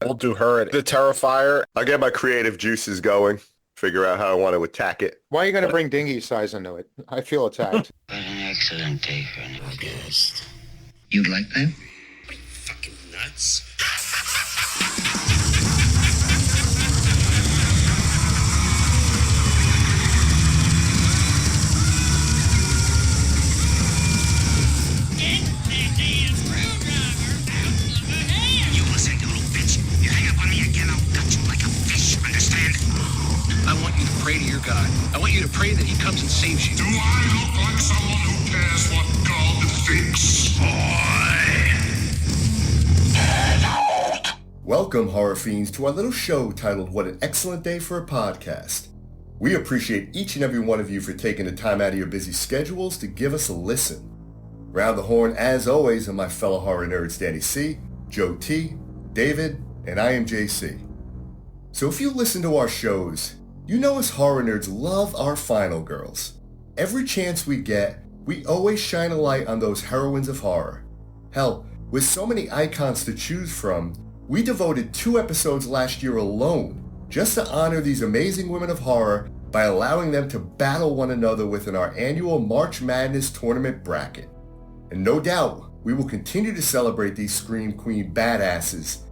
We'll do her at the Terrifier. I'll get my creative juices going, figure out how I want to attack it. Why are you going to bring dinghy size into it? I feel attacked. What an excellent day for an August. You'd like that? Are you fucking nuts? I want you to pray to your God. I want you to pray that he comes and saves you. Do I look like someone who cares what God thinks? Welcome, horror fiends, to our little show titled What an Excellent Day for a Podcast. We appreciate each and every one of you for taking the time out of your busy schedules to give us a listen. Round the horn, as always, are my fellow horror nerds Danny C., Joe T., David, and I am JC. So if you listen to our shows, you know us horror nerds love our final girls. Every chance we get, we always shine a light on those heroines of horror. Hell, with so many icons to choose from, we devoted 2 episodes last year alone just to honor these amazing women of horror by allowing them to battle one another within our annual March Madness tournament bracket. And no doubt, we will continue to celebrate these Scream Queen badasses,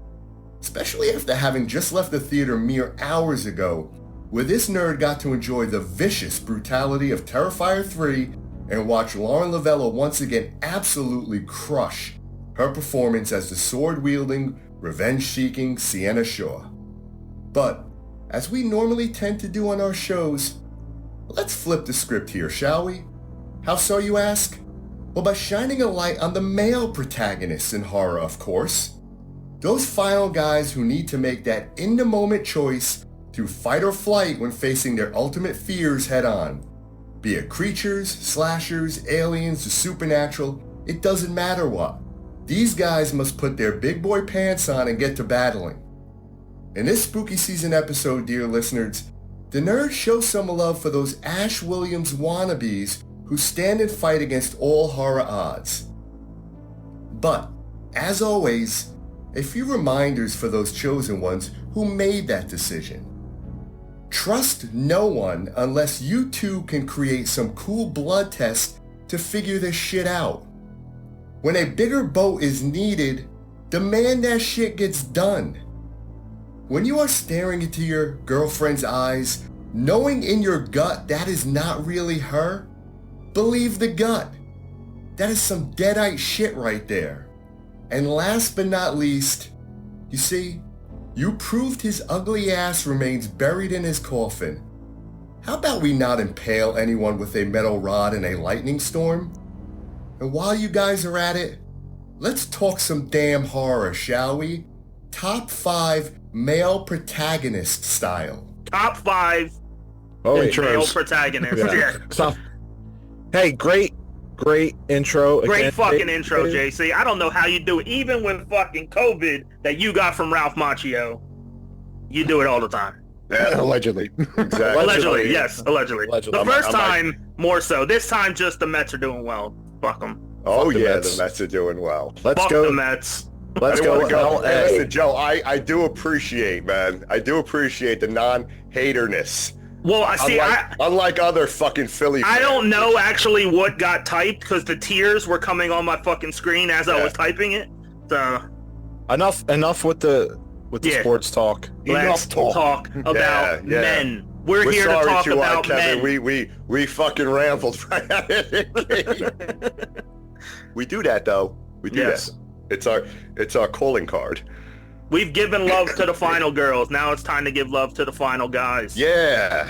especially after having just left the theater mere hours ago, where this nerd got to enjoy the vicious brutality of Terrifier 3 and watch Lauren Lavella once again absolutely crush her performance as the sword-wielding, revenge-seeking Sienna Shaw. But, as we normally tend to do on our shows, let's flip the script here, shall we? How so, you ask? Well, by shining a light on the male protagonists in horror, of course. Those final guys who need to make that in-the-moment choice through fight or flight when facing their ultimate fears head-on. Be it creatures, slashers, aliens, the supernatural, it doesn't matter what. These guys must put their big boy pants on and get to battling. In this spooky season episode, dear listeners, the nerds show some love for those Ash Williams wannabes who stand and fight against all horror odds. But, as always, a few reminders for those chosen ones who made that decision. Trust no one unless you too can create some cool blood tests to figure this shit out. When a bigger boat is needed, demand that shit gets done. When you are staring into your girlfriend's eyes, knowing in your gut that is not really her, believe the gut. That is some deadite shit right there. And last but not least, you see, you proved his ugly ass remains buried in his coffin. How about we not impale anyone with a metal rod in a lightning storm? And while you guys are at it, let's talk some damn horror, shall we? Top 5 male protagonist style. Top 5 male protagonists. Yeah. So, hey, great intro. Great fucking intro, JC. I don't know how you do it. Even with fucking COVID that you got from Ralph Macchio, you do it all the time. Yeah, allegedly. Exactly. Allegedly, yes, allegedly. The first time, more so. This time, just the Mets are doing well. Fuck them. Oh, yeah, the Mets are doing well. Fuck the Mets. Let's go. Hey, listen, Joe, I do appreciate, man. I do appreciate the non-haterness. Well, I see. Unlike other fucking Philly fans. I don't know actually what got typed because the tears were coming on my fucking screen as I was typing it. So enough with the sports talk. Let's talk about men. We're here to talk about Kevin. men. We fucking rambled right out of it. We do that though. We do that. It's our calling card. We've given love to the final girls. Now it's time to give love to the final guys. Yeah.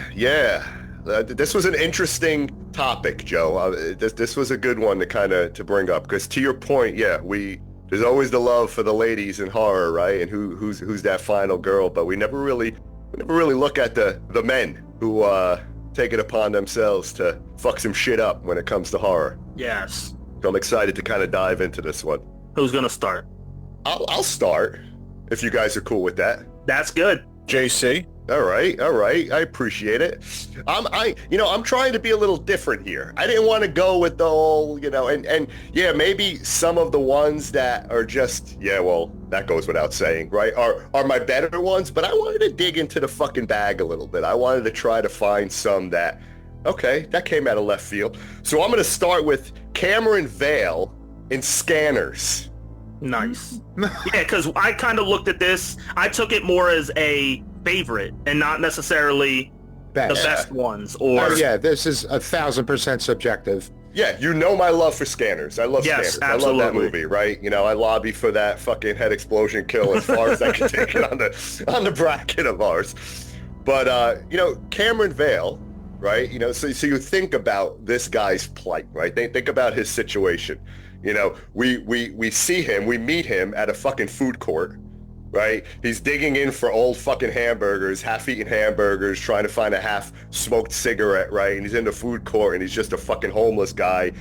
This was an interesting topic, Joe. This was a good one to bring up because to your point, there's always the love for the ladies in horror, right? And who's that final girl? But we never really look at the men who take it upon themselves to fuck some shit up when it comes to horror. Yes. So I'm excited to kind of dive into this one. Who's gonna start? I'll start if you guys are cool with that. That's good. JC. All right. I appreciate it. I'm trying to be a little different here. I didn't want to go with the whole, and yeah, maybe some of the ones that are just, yeah, well, that goes without saying, right? Are my better ones, but I wanted to dig into the fucking bag a little bit. I wanted to try to find some that, okay, that came out of left field. So I'm going to start with Cameron Vale in Scanners. Nice. Yeah, because I kind of looked at this. I took it more as a favorite and not necessarily the best ones. Or this is 1,000% subjective. Yeah, my love for Scanners. I love Scanners. Absolutely. I love that movie, right? I lobby for that fucking head explosion kill as far as I can take it on the bracket of ours. But Cameron Vale, right? So you think about this guy's plight, right? Think about his situation. We see him, we meet him at a fucking food court, right? He's digging in for old fucking hamburgers, half-eaten hamburgers, trying to find a half-smoked cigarette, right? And he's in the food court and he's just a fucking homeless guy,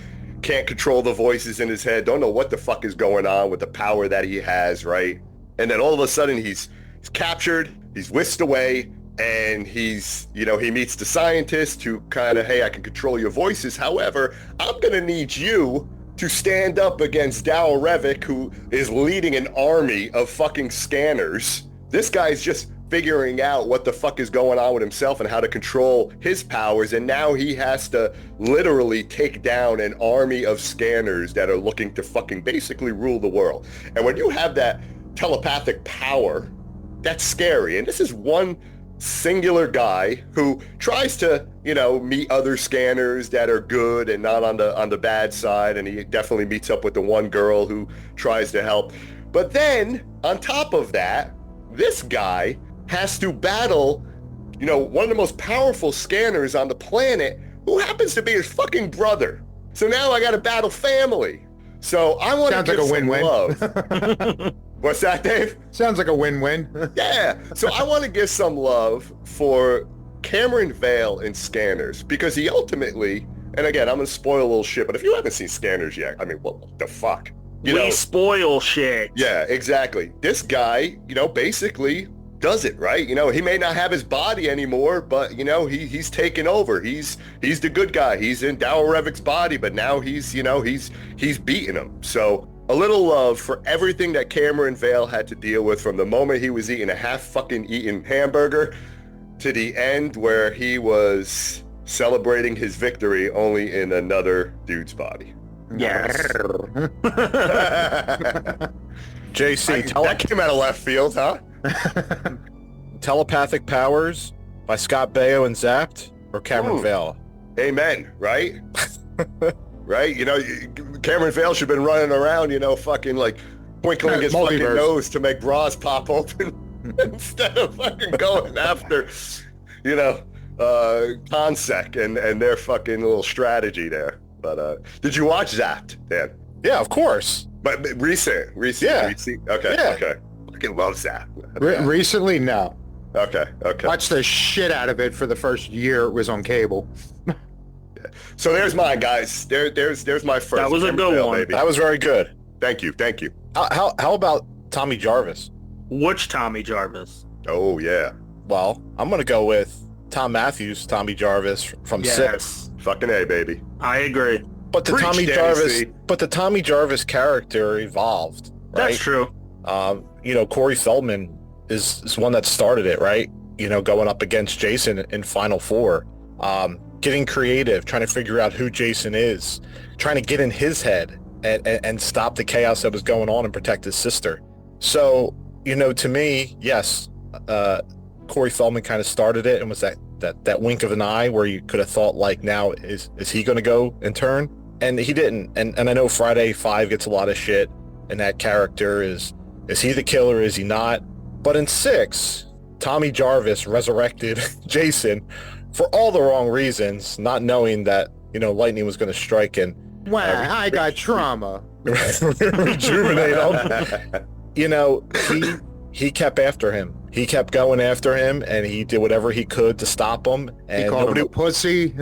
can't control the voices in his head, don't know what the fuck is going on with the power that he has, right? And then all of a sudden he's captured, he's whisked away, and he's, he meets the scientist who kind of, hey, I can control your voices. However, I'm going to need you to stand up against Darryl Revick, who is leading an army of fucking scanners. This guy's just figuring out what the fuck is going on with himself and how to control his powers, and now he has to literally take down an army of scanners that are looking to fucking basically rule the world. And when you have that telepathic power, that's scary. And this is one singular guy who tries to, meet other scanners that are good and not on the bad side, and he definitely meets up with the one girl who tries to help. But then, on top of that, this guy has to battle, one of the most powerful scanners on the planet, who happens to be his fucking brother. So now I got to battle family. So I want to give some love. What's that, Dave? Sounds like a win-win. Yeah. So I want to give some love for Cameron Vale in Scanners, because he ultimately, and again, I'm going to spoil a little shit, but if you haven't seen Scanners yet, I mean, what the fuck? We spoil shit. Yeah, exactly. This guy, basically does it, right? He may not have his body anymore, but, he's taken over. He's the good guy. He's in Darryl Revick's body, but now he's beating him. So a little love for everything that Cameron Vale had to deal with from the moment he was eating a half-fucking-eaten hamburger to the end where he was celebrating his victory only in another dude's body. Yes. JC, that came out of left field, huh? Telepathic Powers by Scott Baio and Zapped, or Cameron Vale? Amen, right? Right? Cameron Vale should have been running around, fucking like twinkling his fucking nose to make bras pop open instead of fucking going after, Consec and their fucking little strategy there. But did you watch Zapped, Dan? Yeah, of course. But recent. Yeah. Okay. Fucking love Zapped. Recently, no. Okay. Watched the shit out of it for the first year it was on cable. So there's mine, guys. There's my first. That was a good one. Baby. That was very good. Thank you. How about Tommy Jarvis? Which Tommy Jarvis? Oh, yeah. Well, I'm going to go with Tom Matthews, Tommy Jarvis from Six. Fucking A, baby. I agree. But the Tommy Jarvis character evolved, right? That's true. Corey Feldman is one that started it, right? Going up against Jason in Final Four. Getting creative, trying to figure out who Jason is, trying to get in his head and stop the chaos that was going on and protect his sister. So, to me, yes, Corey Feldman kind of started it and was that wink of an eye where you could have thought, like, now is he going to go and turn? And he didn't. And I know Friday 5 gets a lot of shit, and that character is he the killer? Is he not? But in 6, Tommy Jarvis resurrected Jason for all the wrong reasons, not knowing that, lightning was going to strike and I got trauma. Rejuvenate him. He kept after him. He kept going after him, and he did whatever he could to stop him. And he called him a pussy.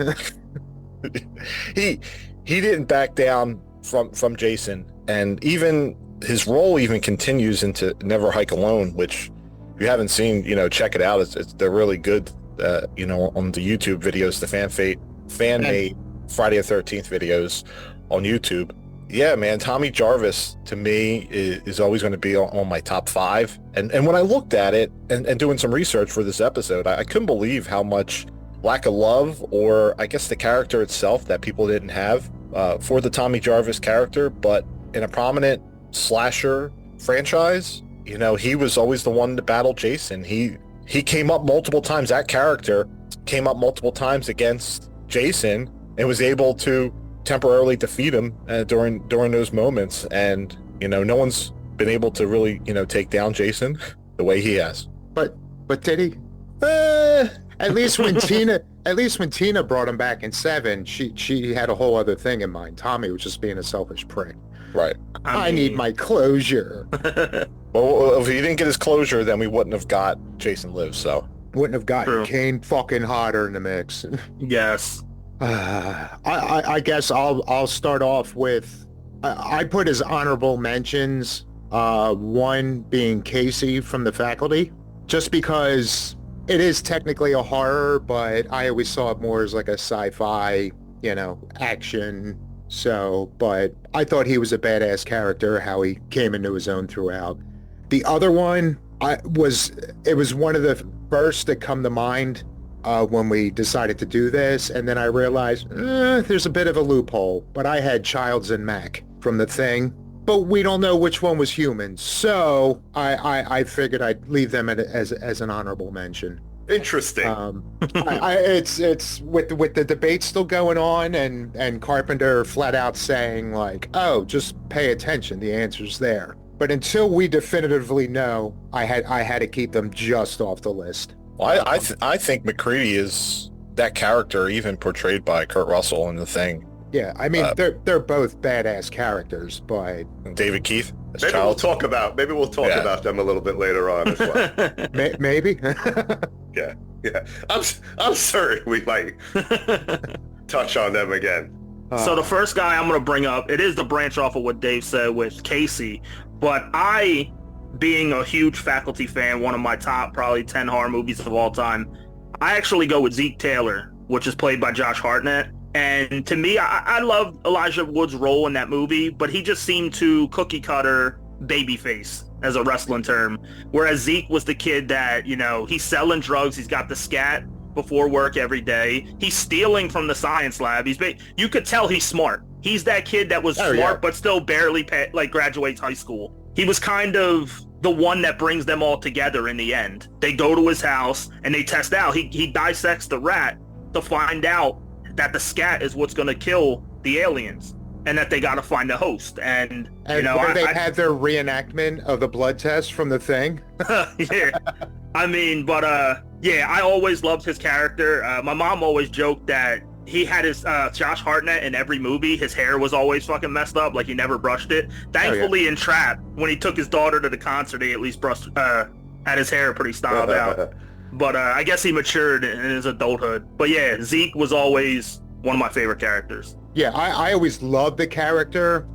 he didn't back down from Jason, and even his role even continues into Never Hike Alone, which if you haven't seen, check it out. They're really good. On the YouTube videos, the fan made Friday the 13th videos on YouTube. Yeah, man, Tommy Jarvis to me is always going to be on my top 5. And when I looked at it and doing some research for this episode, I couldn't believe how much lack of love, or I guess the character itself, that people didn't have for the Tommy Jarvis character. But in a prominent slasher franchise, he was always the one to battle Jason. He came up multiple times. That character came up multiple times against Jason and was able to temporarily defeat him during those moments. And no one's been able to really take down Jason the way he has. But did he? At least when Tina brought him back in 7, she had a whole other thing in mind. Tommy was just being a selfish prick. Right. I need my closure. Well, if he didn't get his closure, then we wouldn't have got Jason Lives. So wouldn't have gotten Kane fucking Hodder in the mix. Yes. I guess I'll start off with, I put as honorable mentions, one being Casey from The Faculty, just because it is technically a horror, but I always saw it more as like a sci-fi, action. So, but I thought he was a badass character, how he came into his own throughout. The other one, it was one of the first that come to mind when we decided to do this, and then I realized there's a bit of a loophole. But I had Childs and Mac from The Thing, but we don't know which one was human, so I figured I'd leave them as an honorable mention. Interesting. It's with the debate still going on, and Carpenter flat out saying like, "Oh, just pay attention. The answer's there." But until we definitively know, I had to keep them just off the list. Well, I think McCready is that character, even portrayed by Kurt Russell in The Thing. Yeah, I mean they're both badass characters, but David Keith. Maybe we'll talk about them a little bit later on as well. Maybe. Yeah. I'm certain we might touch on them again. So the first guy I'm going to bring up, it is the branch off of what Dave said with Casey, but I, being a huge Faculty fan, one of my top probably 10 horror movies of all time, I actually go with Zeke Taylor, which is played by Josh Hartnett. And to me, I love Elijah Wood's role in that movie, but he just seemed to cookie cutter babyface as a wrestling term. Whereas Zeke was the kid that, he's selling drugs. He's got the scat before work every day. He's stealing from the science lab. You could tell he's smart. He's that kid that was smart, but still barely graduates high school. He was kind of the one that brings them all together in the end. They go to his house and they test out. He dissects the rat to find out that the scat is what's going to kill the aliens, and that they got to find a host. And they had their reenactment of the blood test from The Thing. Yeah. I mean, but I always loved his character. My mom always joked that he had his Josh Hartnett in every movie. His hair was always fucking messed up, like he never brushed it. Thankfully, in Trap, when he took his daughter to the concert, he at least had his hair pretty styled out. But I guess he matured in his adulthood. But yeah, Zeke was always one of my favorite characters. Yeah, I always loved the character.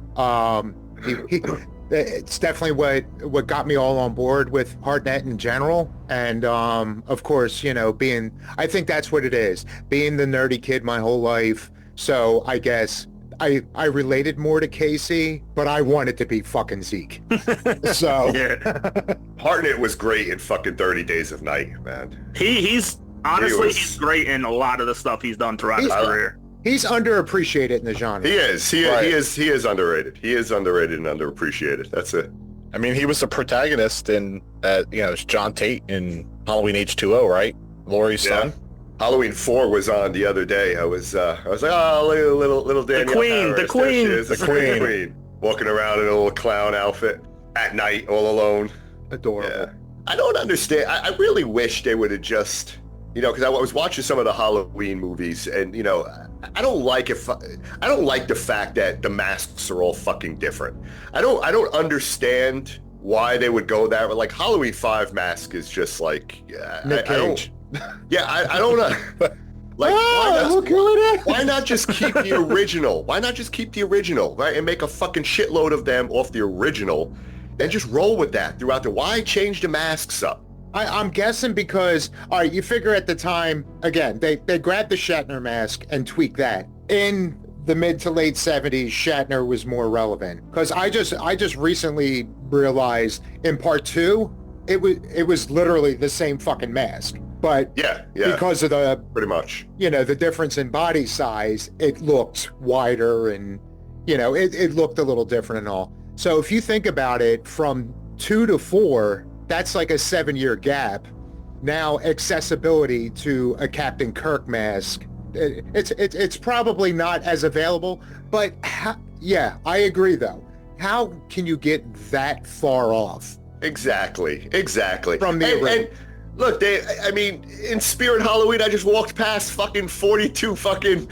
It's definitely what got me all on board with Hartnett in general. And of course, I think that's what it is. Being the nerdy kid my whole life. So I guess I related more to Casey, but I wanted to be fucking Zeke. So Hartnett was great in fucking 30 Days of Night, man. He's great in a lot of the stuff he's done throughout his career. He's underappreciated in the genre. He is. He is underrated. He is underrated and underappreciated. That's it. I mean, he was the protagonist in, it's John Tate in Halloween H2O, right? Laurie's son. Halloween 4 was on the other day. I was like, oh, little Danielle the queen, walking around in a little clown outfit at night, all alone. Adorable. Yeah. I don't understand. I really wish they would have just, because I was watching some of the Halloween movies, and I don't like the fact that the masks are all fucking different. I don't understand why they would go that way. Like Halloween 5 mask is just like Nick Cage. I don't know. Like, why not just keep the original? Why not just keep the original, right? And make a fucking shitload of them off the original, and just roll with that throughout why change the masks up? I'm guessing because, all right, you figure at the time, again, they grabbed the Shatner mask and tweaked that. In the mid to late 70s, Shatner was more relevant. Because I just recently realized in part 2, it was literally the same fucking mask. But yeah, because of the pretty much, the difference in body size, it looked wider and it looked a little different and all. So if you think about it, from 2 to 4, that's like a 7-year gap. Now accessibility to a Captain Kirk mask, it's probably not as available. But yeah, I agree though. How can you get that far off? Exactly. From the and look, in Spirit Halloween, I just walked past fucking 42 fucking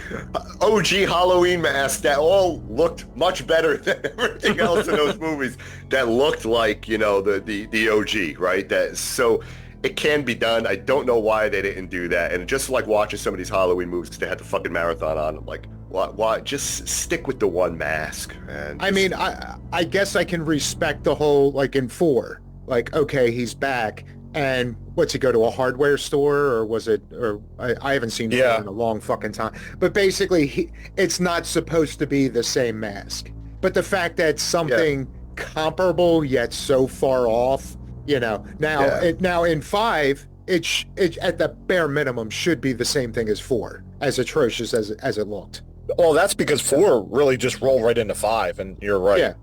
OG Halloween masks that all looked much better than everything else in those movies that looked like, the OG, right? So it can be done. I don't know why they didn't do that. And just like watching some of these Halloween movies, they had the fucking marathon on. I'm like, why? Just stick with the one mask, man. I guess I can respect the whole, like in 4, like, okay, he's back. And what's he go to a hardware store, or was it? Or I haven't seen it in a long fucking time. But basically, it's not supposed to be the same mask. But the fact that something comparable yet so far off, now in 5, it at the bare minimum should be the same thing as 4, as atrocious as it looked. Well, that's because 4 really just rolled right into 5, and you're right.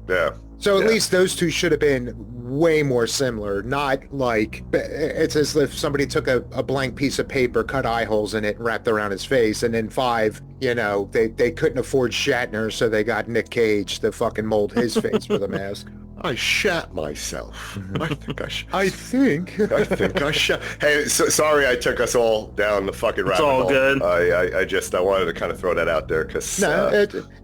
Yeah. So at least those two should have been way more similar, not like it's as if somebody took a blank piece of paper, cut eye holes in it, and wrapped around his face. And then 5, they couldn't afford Shatner, so they got Nick Cage to fucking mold his face for the mask. I shat myself. I think I shat. Hey, sorry I took us all down the fucking rabbit hole. It's all good. I wanted to kind of throw that out there because... No,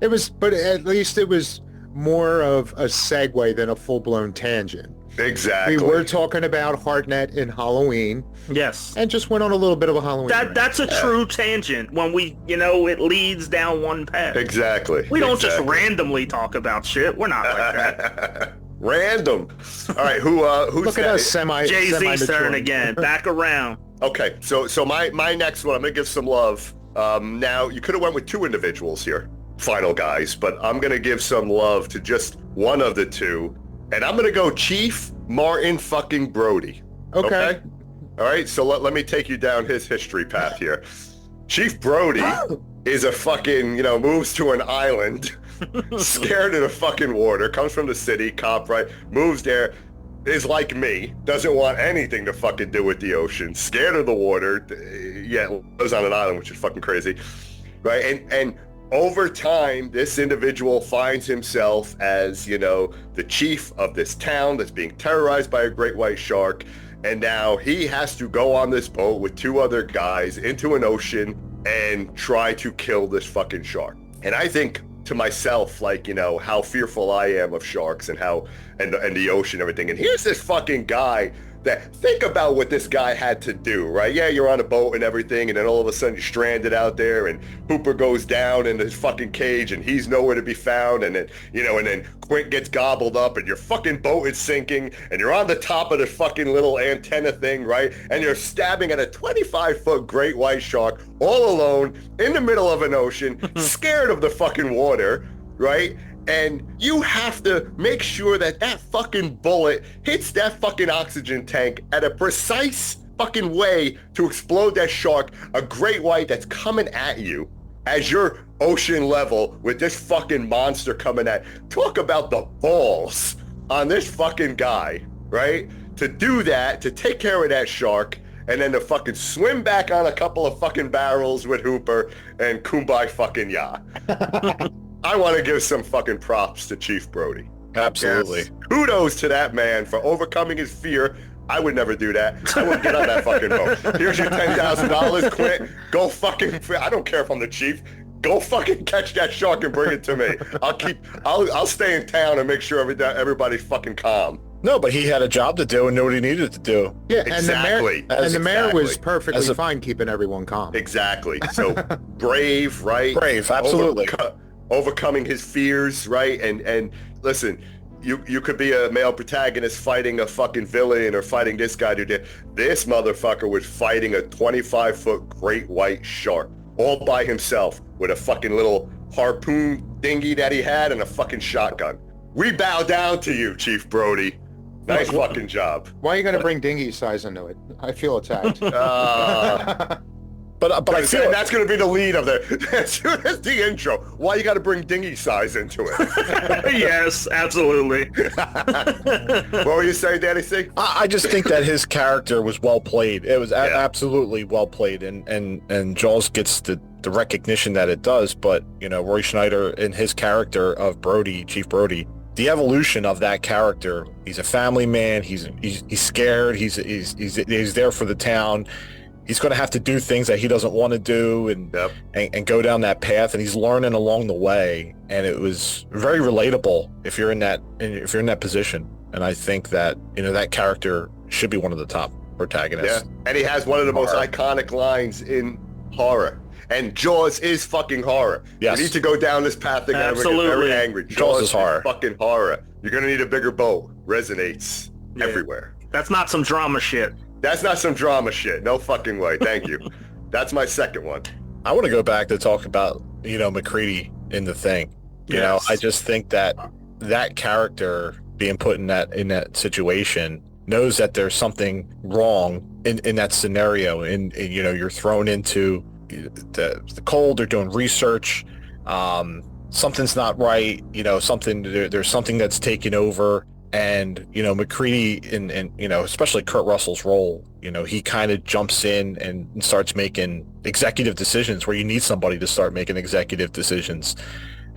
it was, but at least it was more of a segue than a full-blown tangent. Exactly. We were talking about Hartnett in Halloween. Yes. And just went on a little bit of a Halloween. That's a true tangent when we, it leads down one path. Exactly. We don't just randomly talk about shit. We're not like that. Random. All right, who's Look at us, Jay-Z's turn again. Back around. Okay, so my next one, I'm gonna give some love. Now you could have went with 2 individuals here, final guys, but I'm gonna give some love to just one of the 2, and I'm gonna go Chief Martin fucking Brody. Okay. All right, so let me take you down his history path here. Chief Brody is a fucking, moves to an island, scared of the fucking water, comes from the city, cop, right, moves there, is like me, doesn't want anything to fucking do with the ocean, scared of the water, lives on an island, which is fucking crazy, right? And over time, this individual finds himself as, the chief of this town that's being terrorized by a great white shark, and now he has to go on this boat with 2 other guys into an ocean and try to kill this fucking shark. And I think to myself, like, how fearful I am of sharks and how, and the ocean and everything. And here's this fucking guy that, think about what this guy had to do, right? Yeah, you're on a boat and everything, and then all of a sudden you're stranded out there, and Hooper goes down in his fucking cage, and he's nowhere to be found, and then, and then Quint gets gobbled up, and your fucking boat is sinking, and you're on the top of the fucking little antenna thing, right? And you're stabbing at a 25-foot great white shark all alone in the middle of an ocean, scared of the fucking water, right? And you have to make sure that fucking bullet hits that fucking oxygen tank at a precise fucking way to explode that shark, a great white that's coming at you as you're ocean level with this fucking monster coming at. Talk about the balls on this fucking guy, right? To do that, to take care of that shark, and then to fucking swim back on a couple of fucking barrels with Hooper and kumbaya fucking ya. I want to give some fucking props to Chief Brody. Absolutely. Yes. Kudos to that man for overcoming his fear. I would never do that. I wouldn't get on that fucking boat. Here's your $10,000, Quint. Go fucking, I don't care if I'm the chief. Go fucking catch that shark and bring it to me. I'll stay in town and make sure everybody's fucking calm. No, but he had a job to do and knew what he needed to do. Yeah, exactly. And the mayor was perfectly fine keeping everyone calm. Exactly. So brave, right? Brave, absolutely. Overcoming his fears, right? And listen, you could be a male protagonist fighting a fucking villain or fighting this guy who did. This motherfucker was fighting a 25-foot great white shark all by himself with a fucking little harpoon dinghy that he had and a fucking shotgun. We bow down to you, Chief Brody. Nice fucking job. Why are you going to bring dinghy size into it? I feel attacked. But I feel that's going to be the lead of that's the intro. Why you got to bring dinghy size into it? Yes, absolutely. What were you saying, Danny C? I just think that his character was well played. It was absolutely well played, and Jaws gets the recognition that it does. But Roy Schneider in his character of Brody, Chief Brody, the evolution of that character. He's a family man. He's scared. He's there for the town. He's going to have to do things that he doesn't want to do and go down that path, and he's learning along the way. And it was very relatable if you're in that position. And I think that that character should be one of the top protagonists. Yeah, and he has one of the most iconic lines in horror. And Jaws is fucking horror. Yes. You need to go down this path again. Absolutely. We're very angry. Jaws is horror. Fucking horror. You're going to need a bigger boat. Resonates everywhere. That's not some drama shit. That's not some drama shit. No fucking way. Thank you. That's my second one. I want to go back to talk about, McCready in The Thing. I just think that character being put in that situation knows that there's something wrong in that scenario. And you're thrown into the cold. They're doing research. Something's not right. There's something that's taken over. And, McCready and especially Kurt Russell's role, he kind of jumps in and starts making executive decisions where you need somebody to start making executive decisions,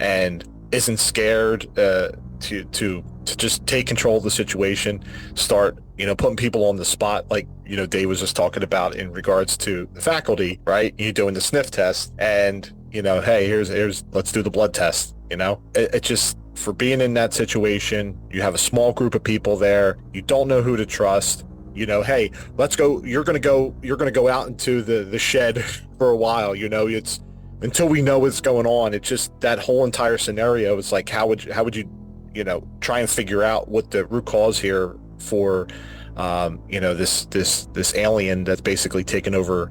and isn't scared to just take control of the situation, start, putting people on the spot, like, Dave was just talking about in regards to the faculty, right? You're doing the sniff test and, hey, here's let's do the blood test, it just, for being in that situation, you have a small group of people there. You don't know who to trust. Hey, let's go. You're gonna go out into the shed for a while. It's until we know what's going on. It's just that whole entire scenario. It's like how would you try and figure out what the root cause here for this alien that's basically taken over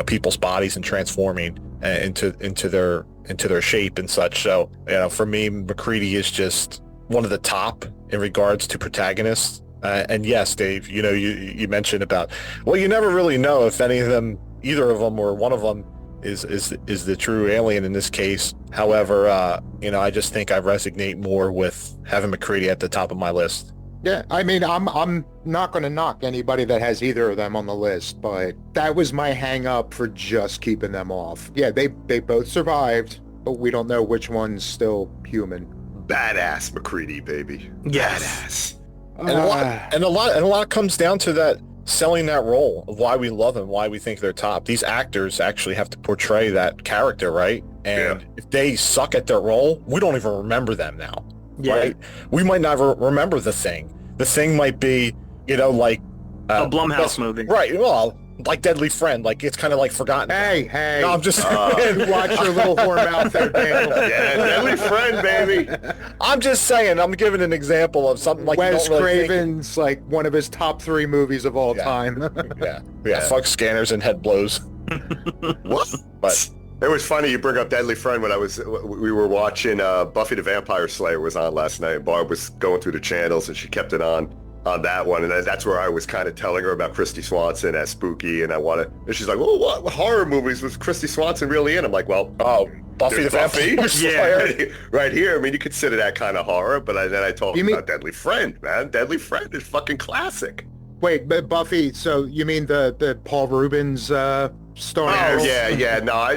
people's bodies and transforming into their shape and such. So for me, McCready is just one of the top in regards to protagonists. And yes, Dave, you mentioned about, well, you never really know if either of them or one of them is the true alien in this case. However, I just think I resonate more with having McCready at the top of my list. Yeah, I mean, I'm not going to knock anybody that has either of them on the list, but that was my hang up for just keeping them off. Yeah, they both survived, but we don't know which one's still human. Badass McCready, baby. Yes. Badass. And a lot comes down to that selling that role of why we love them, why we think they're top. These actors actually have to portray that character, right? And if they suck at their role, we don't even remember them now. Yeah. Right? We might never remember The Thing. The Thing might be, like a Blumhouse movie, right? Well, like Deadly Friend, like it's kind of like forgotten. Hey! No, I'm just watch your little whore mouth there, Daniel. Yeah, Deadly Friend, baby. I'm just saying. I'm giving an example of something like Wes you don't really Craven's like one of his top 3 movies of all time. yeah. Fuck scanners and head blows. What? But. It was funny you bring up Deadly Friend when we were watching Buffy the Vampire Slayer was on last night, and Barb was going through the channels and she kept it on that one, and that's where I was kind of telling her about Christy Swanson as Spooky, and and she's like, well, what horror movies was Christy Swanson really in? I'm like, well, Buffy the Vampire Slayer. Right here. I mean, you consider that kind of horror, but then I told her about Deadly Friend, man. Deadly Friend is fucking classic. Wait, but Buffy, so you mean the Paul Rubens story? Oh, yeah. No,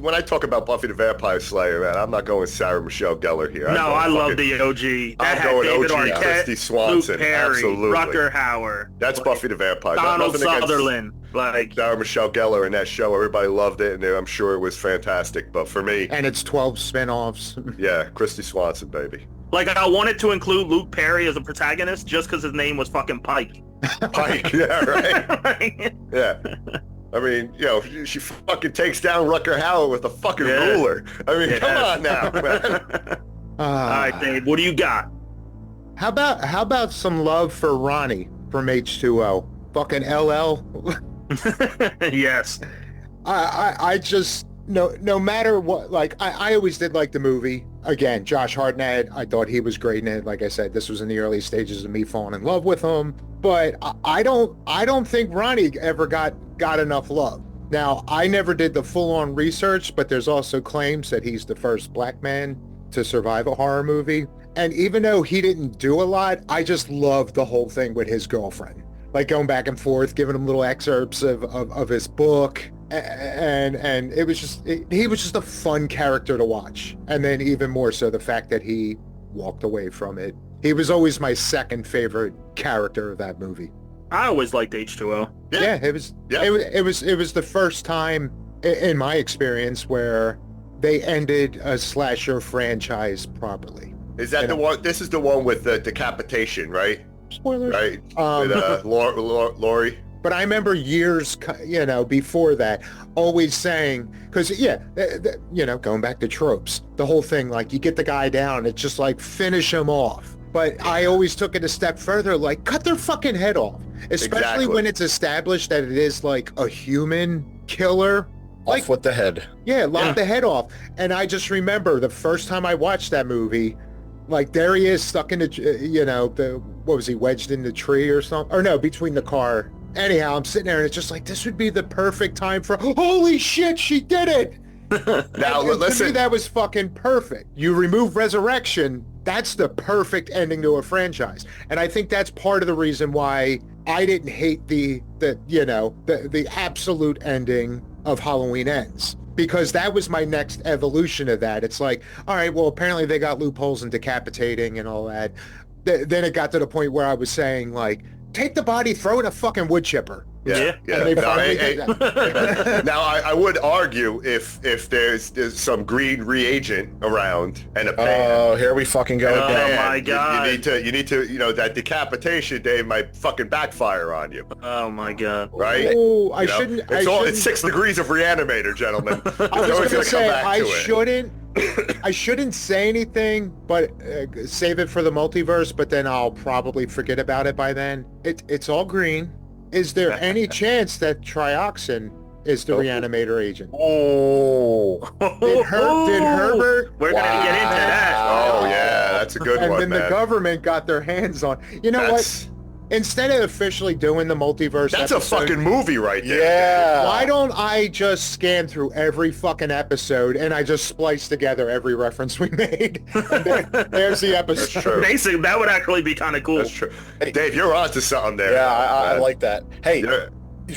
when I talk about Buffy the Vampire Slayer, man, I'm not going Sarah Michelle Gellar here. No, I love the OG. I'm going David OG Arquette, Christy Swanson. Luke Perry, Absolutely. Rutger Hauer. That's Buffy the Vampire. Donald Sutherland. Like Sarah Michelle Gellar in that show. Everybody loved it, and I'm sure it was fantastic. But for me... And it's 12 spin-offs. Yeah, Christy Swanson, baby. Like, I wanted to include Luke Perry as a protagonist just because his name was fucking Pike. Pike, yeah, right. Yeah. I mean, she fucking takes down Rutger Hauer with a fucking ruler. I mean, come on now, man. All right, Dave, what do you got? How about some love for Ronnie from H2O? Fucking LL. Yes. I just no matter what, like I always did like the movie. Again, Josh Hartnett, I thought he was great in it. Like I said, this was in the early stages of me falling in love with him. But I don't think Ronnie ever got enough love. Now, I never did the full-on research, but there's also claims that he's the first black man to survive a horror movie. And even though he didn't do a lot, I just loved the whole thing with his girlfriend. Like going back and forth, giving him little excerpts of his book. And it was just, he was just a fun character to watch. And then even more so the fact that he walked away from it. He was always my second favorite character of that movie. I always liked H2O. Yeah, it was the first time in my experience where they ended a slasher franchise properly. Is that the one? This is the one with the decapitation, right? Spoilers. Right. With Laurie. But I remember years, before that, always saying, because, going back to tropes, the whole thing, like, you get the guy down, it's just like, finish him off. But I always took it a step further, like, cut their fucking head off. Especially when it's established that it is, like, a human killer. Off with the head. Yeah, lock the head off. And I just remember the first time I watched that movie, like, there he is stuck in the, what was he, wedged in the tree or something? Or no, between the car. Anyhow, I'm sitting there and it's just like, this would be the perfect time for, holy shit, she did it. Now, listen. To me, that was fucking perfect. You remove Resurrection, that's the perfect ending to a franchise. And I think that's part of the reason why I didn't hate the absolute ending of Halloween Ends. Because that was my next evolution of that. It's like, all right, well, apparently they got loopholes in decapitating and all that. Then it got to the point where I was saying, like, take the body, throw it in a fucking wood chipper. Yeah. Now, I would argue if there's some green reagent around and a pan. Oh, here we fucking go again. Oh my god! You need to, that decapitation, Dave, might fucking backfire on you. Oh my god! Right? Oh, It's 6 degrees of Reanimator, gentlemen. I was going to say I shouldn't say anything, but save it for the multiverse. But then I'll probably forget about it by then. It's all green. Is there any chance that Trioxin is the Reanimator agent? Oh. Did Herbert? We're going to get into that. Oh, yeah. That's a good one, And then the government got their hands on. You know what? Instead of officially doing the multiverse That's episode, a fucking movie right there. Yeah. Why don't I just scan through every fucking episode and I just splice together every reference we made? There's the episode. That's true. Basically, that would actually be kind of cool. That's true. Hey, Dave, you're onto something there. Yeah, I like that. Hey,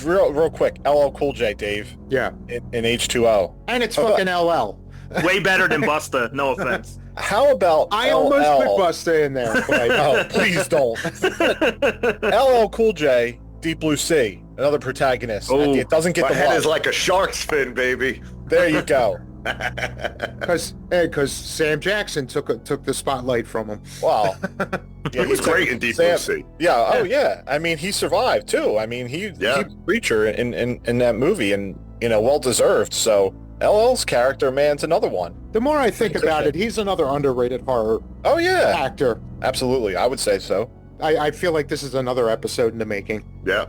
real quick, LL Cool J, Dave. Yeah. In H2O. And it's fucking LL. Way better than Busta, no offense. How about I LL? almost put Busta in there. But Oh, please don't. LL Cool J, Deep Blue Sea, another protagonist. Oh, It doesn't get My the head love. is like a shark's fin, baby. There you go. Because Sam Jackson took the spotlight from him. Wow. He was great in Deep Blue Sea. Yeah. Oh, yeah. I mean, he survived too. I mean, he's a creature in that movie, and well deserved. So LL's character, man's another one. The more I think about it, he's another underrated horror actor. Absolutely, I would say so. I feel like this is another episode in the making. Yeah.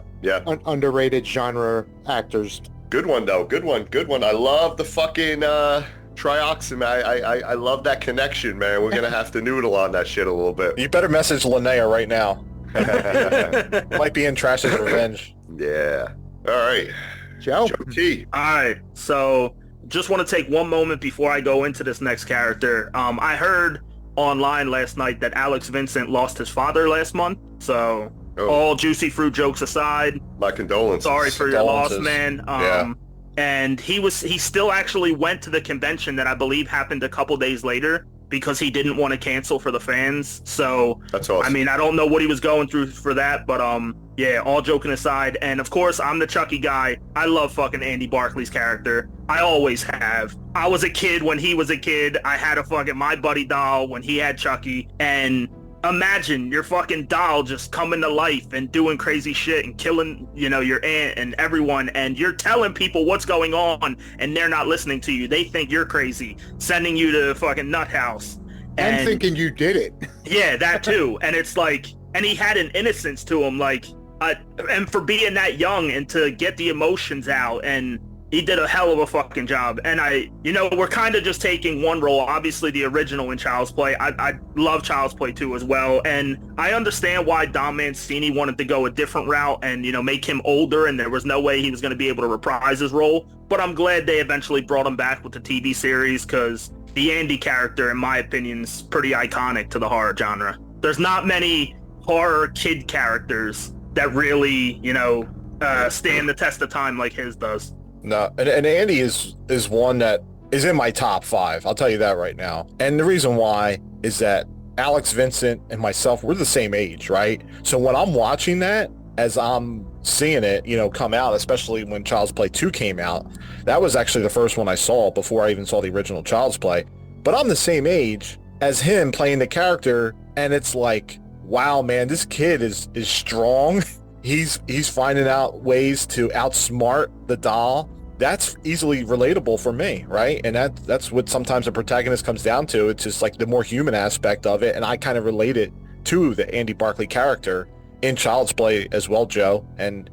Underrated genre actors. Good one, though. Good one. I love the fucking Trioxin. I love that connection, man. We're going to have to noodle on that shit a little bit. You better message Linnea right now. Might be in Trash's Revenge. Yeah. All right. Joe T. All right, so just want to take one moment before I go into this next character. I heard online last night that Alex Vincent lost his father last month. So all juicy fruit jokes aside, my condolences. Sorry for your loss, man. And he still actually went to the convention that I believe happened a couple days later because he didn't want to cancel for the fans. So that's awesome. I mean, I don't know what he was going through for that, but yeah, all joking aside. And of course, I'm the Chucky guy. I love fucking Andy Barclay's character. I always have. I was a kid when he was a kid. I had a fucking My Buddy doll when he had Chucky. And imagine your fucking doll just coming to life and doing crazy shit and killing, your aunt and everyone. And you're telling people what's going on and they're not listening to you. They think you're crazy, sending you to the fucking nut house. And thinking you did it. Yeah, that too. And it's like, and he had an innocence to him, like, and for being that young and to get the emotions out, and he did a hell of a fucking job. And we're kind of just taking one role. Obviously, the original in Child's Play. I love Child's Play 2 as well. And I understand why Don Mancini wanted to go a different route and, make him older, and there was no way he was going to be able to reprise his role. But I'm glad they eventually brought him back with the TV series, because the Andy character, in my opinion, is pretty iconic to the horror genre. There's not many horror kid characters that really, stand the test of time like his does. No, and Andy is one that is in my top 5. I'll tell you that right now. And the reason why is that Alex Vincent and myself, we're the same age, right? So when I'm watching that, as I'm seeing it, come out, especially when Child's Play 2 came out, that was actually the first one I saw before I even saw the original Child's Play. But I'm the same age as him playing the character, and it's like, wow, man, this kid is strong. He's finding out ways to outsmart the doll. That's easily relatable for me, right? And that's what sometimes a protagonist comes down to. It's just like the more human aspect of it, and I kind of relate it to the Andy Barclay character in Child's Play as well, Joe. And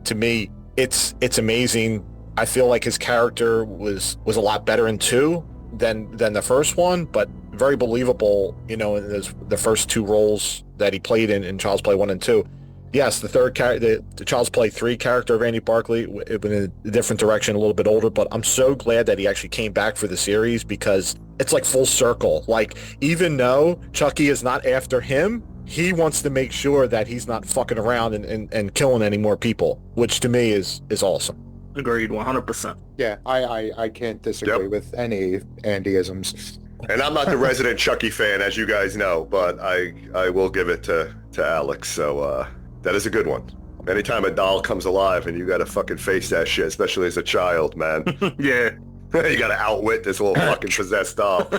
to me, it's amazing. I feel like his character was a lot better in 2 than the first one, but very believable, in the first 2 roles that he played in Child's Play 1 and 2. Yes, the third character, the Child's Play 3 character of Andy Barclay, it went in a different direction, a little bit older, but I'm so glad that he actually came back for the series, because it's like full circle. Like, even though Chucky is not after him, he wants to make sure that he's not fucking around and killing any more people, which to me is awesome. Agreed, 100%. Yeah, I can't disagree with any Andyisms. And I'm not the resident Chucky fan, as you guys know, but I will give it to Alex. So that is a good one. Anytime a doll comes alive and you got to fucking face that shit, especially as a child, man. Yeah. You got to outwit this little fucking possessed doll.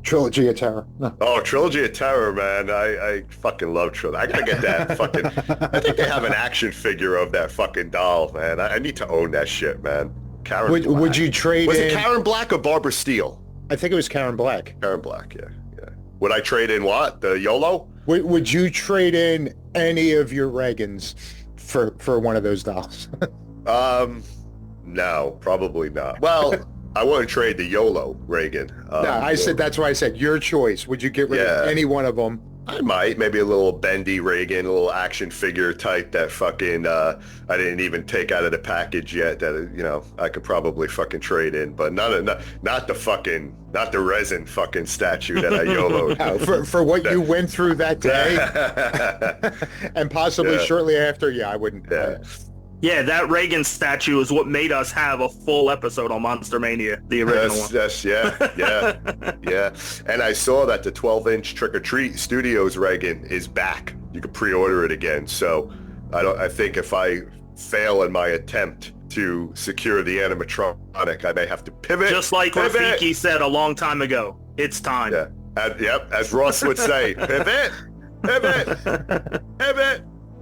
Trilogy of Terror. Oh, Trilogy of Terror, man. I fucking love Trilogy. I gotta get that fucking... I think they have an action figure of that fucking doll, man. I need to own that shit, man. Karen Black. Would you trade Was in... it Karen Black or Barbara Steele? I think it was Karen Black. Karen Black, yeah. Would I trade in what? The YOLO? Would you trade in any of your Reagans for one of those dolls? No, probably not. Well... I wouldn't trade the YOLO Reagan. No, that's why I said your choice. Would you get rid of any one of them? I might. Maybe a little bendy Reagan, a little action figure type that fucking I didn't even take out of the package yet that, I could probably fucking trade in. But not the resin fucking statue that I YOLO'd. No, for what you went through that day and possibly shortly after, I wouldn't. Yeah, that Reagan statue is what made us have a full episode on Monster Mania, the original one. Yes, yeah. And I saw that the 12-inch Trick or Treat Studios Reagan is back. You can pre-order it again. So I think if I fail in my attempt to secure the animatronic, I may have to pivot. Just like Rafiki said a long time ago, it's time. Yeah. Yep, as Ross would say, pivot. All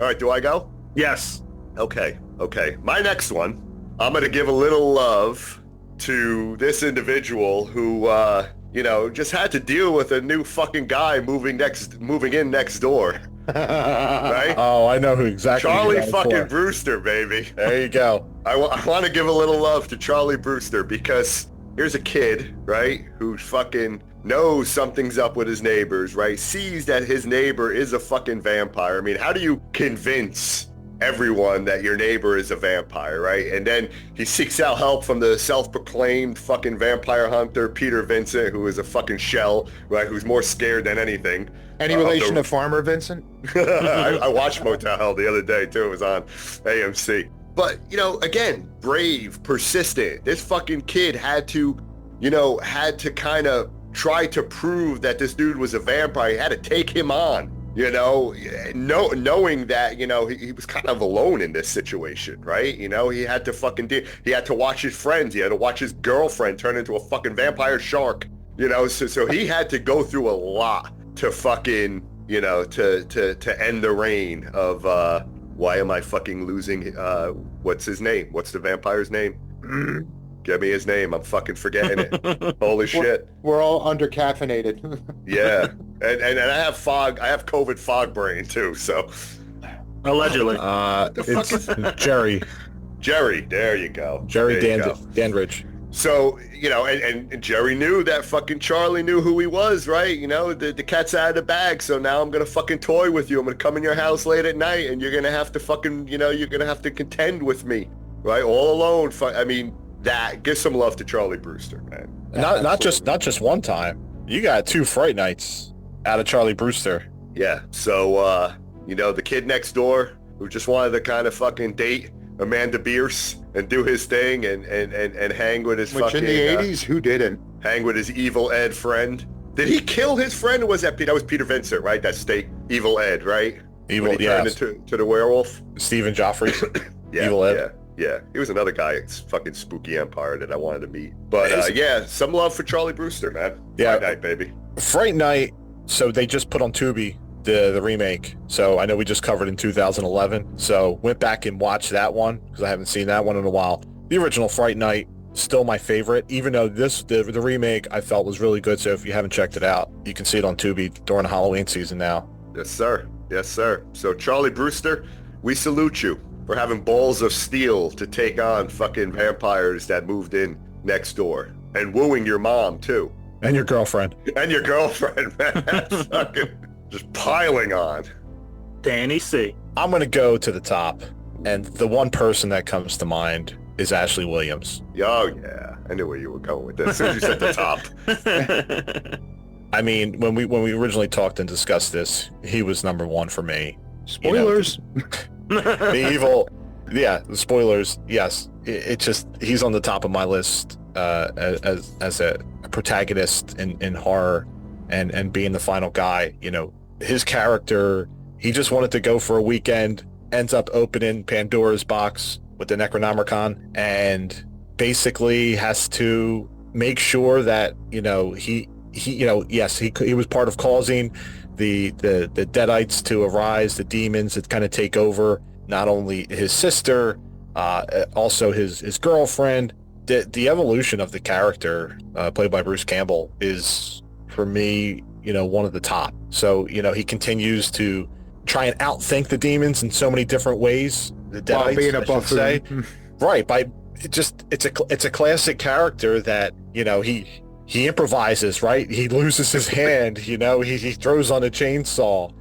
right, do I go? Yes. Okay. My next one, I'm going to give a little love to this individual who, just had to deal with a new fucking guy moving in next door. Right? Oh, I know who exactly. Charlie fucking Brewster, baby. There you go. I want to give a little love to Charlie Brewster, because here's a kid, right, who fucking knows something's up with his neighbors, right? Sees that his neighbor is a fucking vampire. I mean, how do you convince everyone that your neighbor is a vampire, right? And then he seeks out help from the self-proclaimed fucking vampire hunter, Peter Vincent, who is a fucking shell, right? Who's more scared than anything. Any relation to Farmer Vincent? I watched Motel Hell the other day, too. It was on AMC. But, again, brave, persistent. This fucking kid had to kind of try to prove that this dude was a vampire. He had to take him on. Knowing that, he was kind of alone in this situation, right? He had to fucking he had to watch his friends. He had to watch his girlfriend turn into a fucking vampire shark, so he had to go through a lot to fucking, to end the reign of, why am I fucking losing, what's his name? What's the vampire's name? Give me his name. I'm fucking forgetting it. Holy shit. We're all undercaffeinated. Yeah. And I have fog. I have COVID fog brain too. So Allegedly. It's Jerry. Jerry, there you go. Jerry There you go. Dandridge. So, you know, and Jerry knew that fucking Charlie knew who he was, right? You know, the cat's out of the bag, so now I'm going to fucking toy with you. I'm going to come in your house late at night, and you're going to have to fucking, you know, you're going to have to contend with me, right? All alone. I mean, that, give some love to Charlie Brewster, man. Not just one time. You got 2 Fright Nights out of Charlie Brewster. Yeah, so, you know, the kid next door who just wanted to kind of fucking date Amanda Bierce and do his thing and hang with his Which fucking... in the 80s, who didn't? Hang with his Evil Ed friend. Did he kill his friend, or was that Peter? That was Peter Vincent, right? That state Evil Ed, right? Evil, when he yeah. turned into the werewolf. Stephen Joffrey. Yeah, Evil Ed. Yeah. He was another guy, it's fucking Spooky Empire that I wanted to meet. But yeah, some love for Charlie Brewster, man. Yeah. Fright Night, baby. Fright Night, so they just put on Tubi the remake. So I know we just covered in 2011. So went back and watched that one because I haven't seen that one in a while. The original Fright Night, still my favorite, even though the remake I felt was really good. So if you haven't checked it out, you can see it on Tubi during the Halloween season now. Yes, sir. Yes, sir. So Charlie Brewster, we salute you for having balls of steel to take on fucking vampires that moved in next door and wooing your mom too. And your girlfriend. And your girlfriend, man. Fucking just piling on. Danny C. I'm going to go to the top. And the one person that comes to mind is Ashley Williams. Oh, yeah. I knew where you were going with this. As soon as you said the top. I mean, when we originally talked and discussed this, he was number one for me. Spoilers. The evil, yeah, the spoilers, yes. It just, he's on the top of my list as a protagonist in horror and being the final guy. You know, his character, he just wanted to go for a weekend, ends up opening Pandora's box with the Necronomicon, and basically has to make sure that, you know, he yes, he was part of causing the Deadites to arise, the demons that kind of take over not only his sister, also his girlfriend. The evolution of the character played by Bruce Campbell is, for me, you know, one of the top. So, you know, he continues to try and outthink the demons in so many different ways. The Deadites, While being a I should say. buffoon. Right, it's a classic character that, you know, he improvises, right? He loses his hand, you know, he throws on a chainsaw.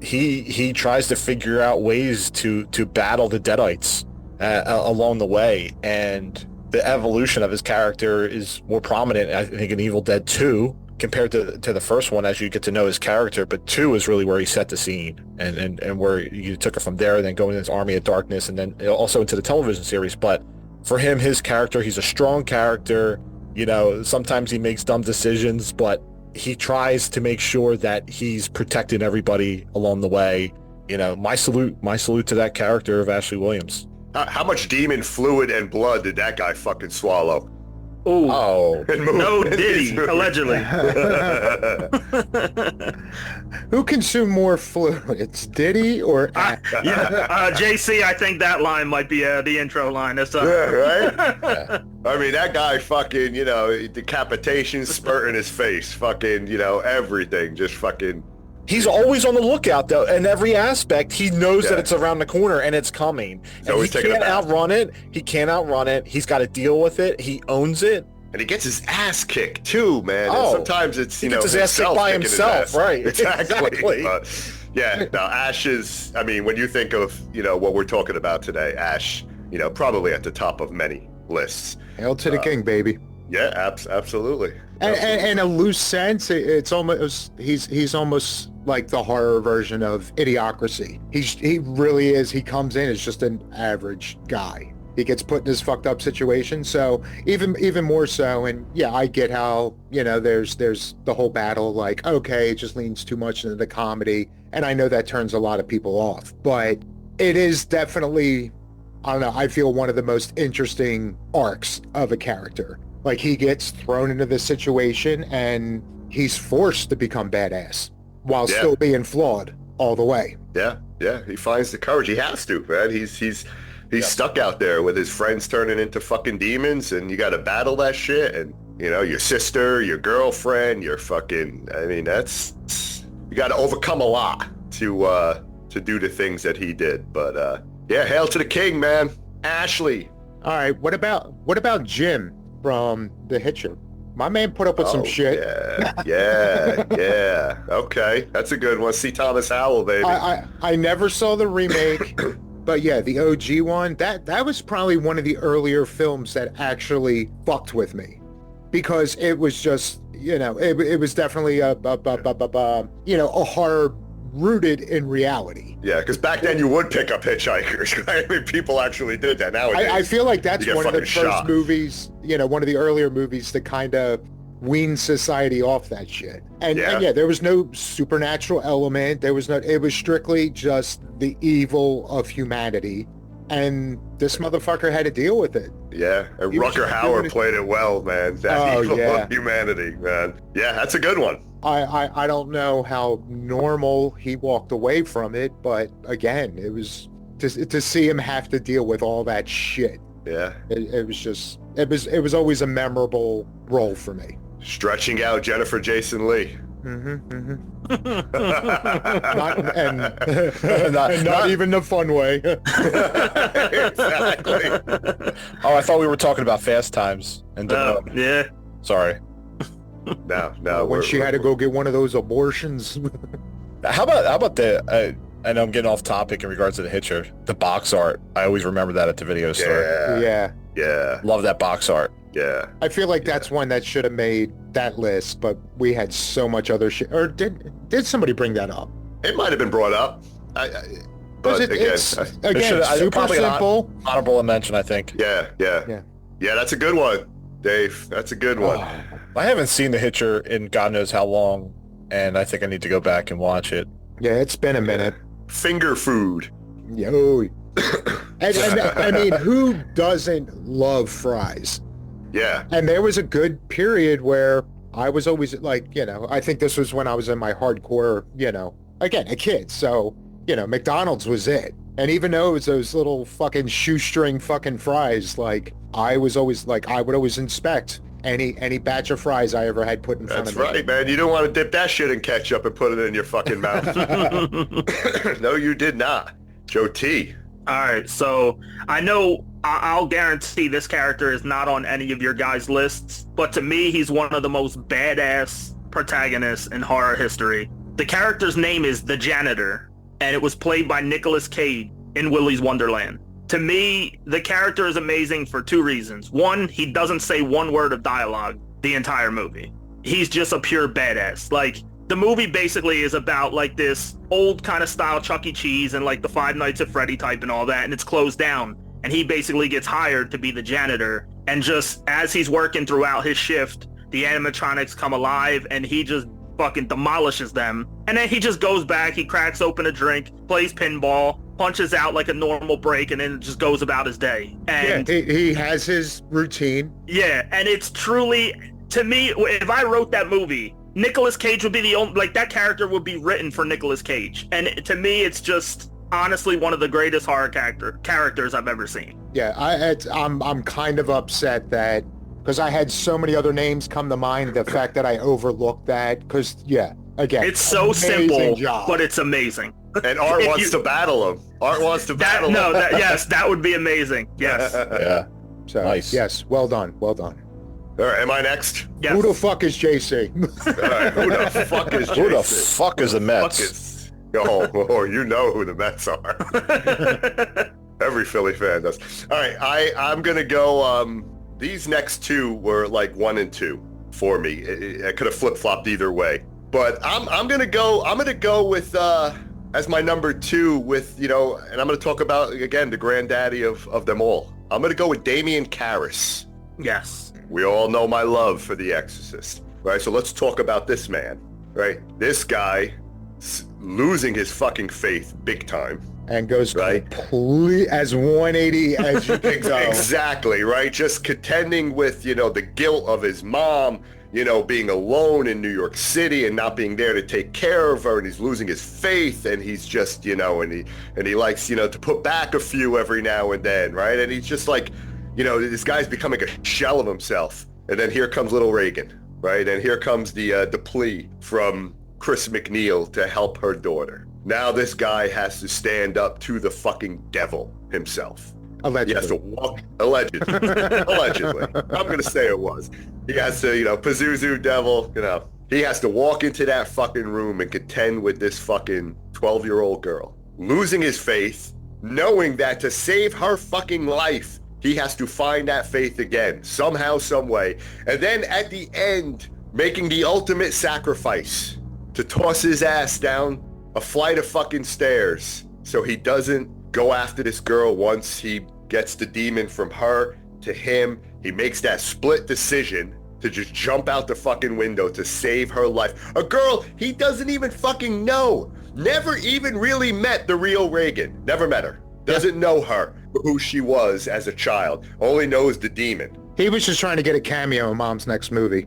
He tries to figure out ways to battle the Deadites along the way, and the evolution of his character is more prominent, I think, in Evil Dead 2 compared to the first one as you get to know his character. But 2 is really where he set the scene and where you took it from there, and then going into his Army of Darkness, and then also into the television series. But for him, his character, he's a strong character. You know, sometimes he makes dumb decisions, but he tries to make sure that he's protecting everybody along the way. You know, my salute to that character of Ashley Williams. How much demon fluid and blood did that guy fucking swallow? Ooh. Oh, No, did he? Allegedly. Who consumed more fluids, Diddy or JC, I think that line might be the intro line. That's Yeah, right? Yeah. I mean, that guy fucking, you know, decapitation, spurt in his face, fucking, you know, everything, just fucking... he's always on the lookout, though. In every aspect, he knows that it's around the corner and it's coming. And he can't outrun it. He can't outrun it. He's got to deal with it. He owns it. And he gets his ass kicked, too, man. Oh, and sometimes it's, you know, his ass kicked by himself, right? Exactly. But, yeah, now Ash is, I mean, when you think of, you know, what we're talking about today, Ash, you know, probably at the top of many lists. Hail to the king, baby. Yeah, absolutely. And in a loose sense, it's almost he's almost like the horror version of Idiocracy. He really is. He comes in as just an average guy. He gets put in this fucked up situation. So even more so. And yeah, I get how, you know, there's the whole battle. Like, okay, it just leans too much into the comedy, and I know that turns a lot of people off. But it is definitely, I don't know, I feel one of the most interesting arcs of a character. Like, he gets thrown into this situation and he's forced to become badass while still being flawed all the way. Yeah, he finds the courage. He has to, man. He's He's stuck out there with his friends turning into fucking demons, and you got to battle that shit. And you know, your sister, your girlfriend, your fucking. I mean, you got to overcome a lot to do the things that he did. But yeah, hail to the king, man. Ashley. All right, what about Jim from The Hitcher? My man put up with some shit. Yeah. Okay, that's a good one. C. Thomas Howell, baby. I never saw the remake, but yeah, the OG one. That was probably one of the earlier films that actually fucked with me, because it was just, you know, it was definitely a horror rooted in in reality. Yeah, because back then you would pick up hitchhikers. Right? I mean, people actually did that. Nowadays, I feel like that's one of the shot. first movies, you know, one of the earlier movies that kind of weaned society off that shit. And yeah, there was no supernatural element. There was no. It was strictly just the evil of humanity, and this motherfucker had to deal with it. Yeah, and Rutger Hauer played it well, man. That evil of humanity, man. Yeah, that's a good one. I don't know how normal he walked away from it, but again, it was to see him have to deal with all that shit. Yeah, it was always a memorable role for me. Stretching out Jennifer Jason Leigh. Not even the fun way. Exactly. Oh, I thought we were talking about Fast Times. And yeah. Sorry. No. When she had to go get one of those abortions. How about the? I know I'm getting off topic in regards to The Hitcher. The box art. I always remember that at the video store. Yeah. Love that box art. Yeah. I feel like that's one that should have made that list, but we had so much other shit. Or did somebody bring that up? It might have been brought up. But it's super simple. Honorable mention, I think. Yeah. That's a good one, Dave. That's a good one. I haven't seen The Hitcher in God knows how long, and I think I need to go back and watch it. Yeah, it's been a minute. Finger food. Yo. I mean, who doesn't love fries? Yeah. And there was a good period where I was always like, you know, I think this was when I was in my hardcore, you know, again, a kid. So, you know, McDonald's was it. And even though it was those little fucking shoestring fucking fries, like I was always like, I would always inspect any batch of fries I ever had put in front of me. That's right, man. You don't want to dip that shit in ketchup and put it in your fucking mouth. No, you did not. Joe T. All right, so I know I'll guarantee this character is not on any of your guys' lists, but to me, he's one of the most badass protagonists in horror history. The character's name is The Janitor, and it was played by Nicolas Cage in Willy's Wonderland. To me, the character is amazing for two reasons. One, he doesn't say one word of dialogue the entire movie. He's just a pure badass. Like, the movie basically is about like this old kind of style Chuck E. Cheese and like the Five Nights at Freddy type and all that, and it's closed down. And he basically gets hired to be the janitor. And just as he's working throughout his shift, the animatronics come alive and he just fucking demolishes them. And then he just goes back, he cracks open a drink, plays pinball, punches out like a normal break, and then just goes about his day. And yeah, he has his routine. Yeah, and it's truly, to me, if I wrote that movie, Nicolas Cage would be the only, like that character would be written for Nicolas Cage. And to me, it's just honestly one of the greatest horror characters I've ever seen. Yeah, I'm kind of upset that, because I had so many other names come to mind, the fact that I overlooked that, because yeah, again, it's so simple, job. But it's amazing. And Art wants to battle him. Art wants to battle him. No, yes, that would be amazing. Yes. Yeah. So, nice. Yes, well done. All right, am I next? Yes. Who the fuck is JC? All right, who the fuck is JC? Who the fuck is the Mets? Oh, you know who the Mets are. Every Philly fan does. All right, I'm going to go, these next two were like 1 and 2 for me. I could have flip-flopped either way. But I'm going to go with, as my number 2 with, you know, and I'm going to talk about, again, the granddaddy of them all. I'm going to go with Damien Karras. Yes. We all know my love for The Exorcist, right? So let's talk about this man, right? This guy losing his fucking faith big time, and goes Right. complete as 180 as you can go. Exactly, right? Just contending with, the guilt of his mom, being alone in New York City and not being there to take care of her, and he's losing his faith, and he's just, and he likes, to put back a few every now and then, right? And he's just like, this guy's becoming a shell of himself. And then here comes little Reagan, right? And here comes the plea from Chris McNeil to help her daughter. Now this guy has to stand up to the fucking devil himself. Allegedly. He has to walk, allegedly. I'm going to say it was. He has to, Pazuzu devil, he has to walk into that fucking room and contend with this fucking 12-year-old girl, losing his faith, knowing that to save her fucking life, he has to find that faith again, somehow, some way. And then at the end, making the ultimate sacrifice to toss his ass down a flight of fucking stairs so he doesn't go after this girl once he gets the demon from her to him. He makes that split decision to just jump out the fucking window to save her life. A girl he doesn't even fucking know. Never even really met the real Reagan. Never met her. Doesn't know her, who she was as a child. Only knows the demon. He was just trying to get a cameo in Mom's next movie.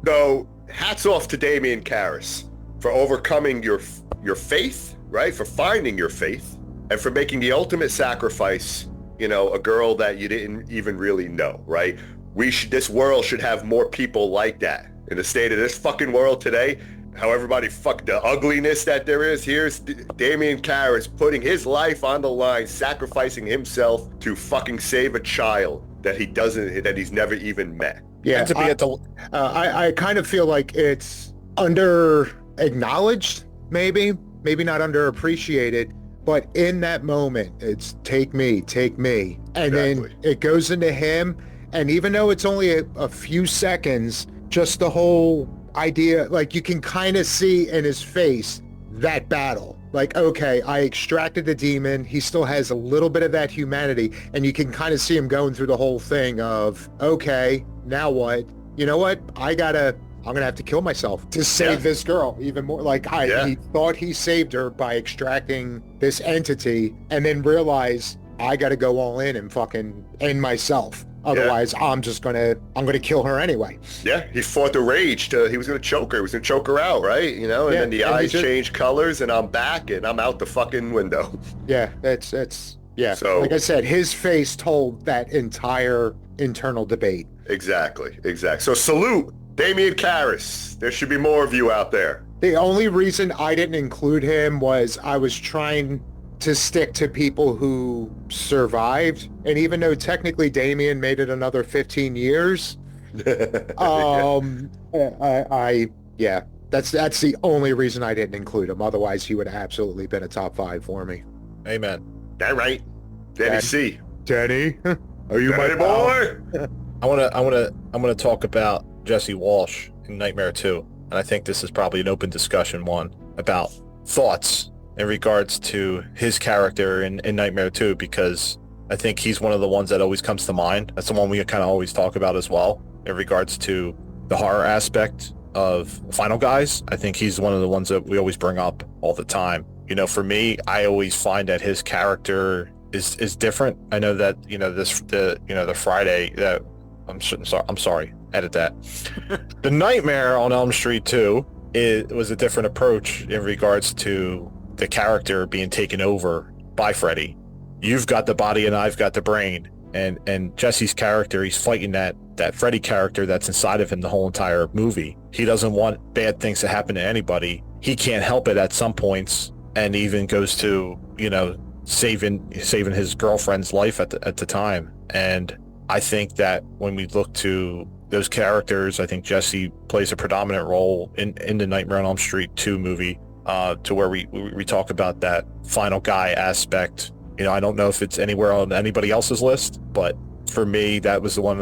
So hats off to Damian Karras for overcoming your faith, right? For finding your faith and for making the ultimate sacrifice, a girl that you didn't even really know, right? This world should have more people like that. In the state of this fucking world today, how everybody fuck the ugliness that there is, here's Damian Karras putting his life on the line, sacrificing himself to fucking save a child that he's never even met. Yeah, I kind of feel like it's under-acknowledged, maybe not underappreciated, but in that moment, it's take me. And exactly. Then it goes into him, and even though it's only a few seconds, just the whole idea, like you can kind of see in his face that battle. Like, okay, I extracted the demon. He still has a little bit of that humanity, and you can kind of see him going through the whole thing of, okay, now what? You know what? I'm gonna have to kill myself to save this girl even more. Like he thought he saved her by extracting this entity, and then realized I got to go all in and fucking end myself. Otherwise, I'm gonna kill her anyway. Yeah, he fought the rage he was gonna choke her. He was gonna choke her out, right? And then the eyes change colors, and I'm back, and I'm out the fucking window. Yeah, it's yeah. So, like I said, his face told that entire internal debate. Exactly. So salute Damian Karras. There should be more of you out there. The only reason I didn't include him was I was trying to stick to people who survived. And even though technically Damien made it another 15 years, that's the only reason I didn't include him. Otherwise, he would have absolutely been a top 5 for me. Amen. That right. Danny C. Danny, are you Danny my boy? I want to talk about Jesse Walsh in Nightmare 2. And I think this is probably an open discussion one about thoughts in regards to his character in Nightmare 2, because I think he's one of the ones that always comes to mind. That's the one we kind of always talk about as well in regards to the horror aspect of Final Guys. I think he's one of the ones that we always bring up all the time. For me, I always find that his character is different. I know that, the Friday that I'm sorry, edit that. The Nightmare on Elm Street 2, it was a different approach in regards to the character being taken over by Freddy. You've got the body and I've got the brain. And Jesse's character, he's fighting that Freddy character that's inside of him the whole entire movie. He doesn't want bad things to happen to anybody. He can't help it at some points, and even goes to, saving his girlfriend's life at the time. And I think that when we look to those characters, I think Jesse plays a predominant role in the Nightmare on Elm Street 2 movie, to where we talk about that final guy aspect. I don't know if it's anywhere on anybody else's list, but for me, that was the one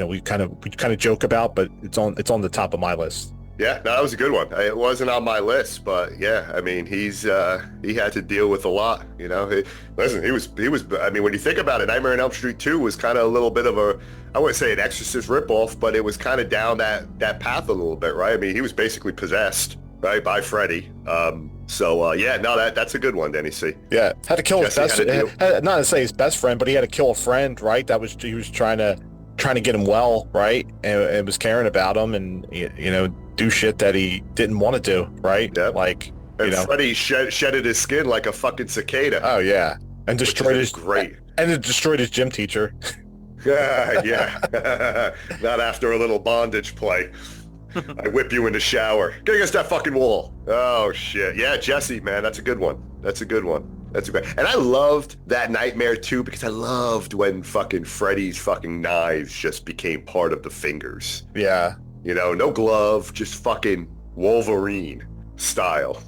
we kind of joke about, but it's on the top of my list. Yeah, no, that was a good one. It wasn't on my list, but yeah, I mean, he had to deal with a lot, he was, I mean, when you think about it, Nightmare on Elm Street 2 was kind of a little bit of I wouldn't say an Exorcist ripoff, but it was kind of down that path a little bit, right? I mean, he was basically possessed, right, by Freddy. So that's a good one, Denny C. Yeah, had to kill his Jesse best. Not to say his best friend, but he had to kill a friend, right? He was trying to get him well, right? And was caring about him, and do shit that he didn't want to do, right? Yeah. Like, and Freddy shedded his skin like a fucking cicada. Oh yeah, and destroyed his great. And it destroyed his gym teacher. Yeah. Not after a little bondage play. I whip you in the shower. Get against that fucking wall. Oh shit. Yeah, Jesse, man, that's a good one. And I loved that Nightmare 2 because I loved when fucking Freddy's fucking knives just became part of the fingers. Yeah. No glove, just fucking Wolverine style.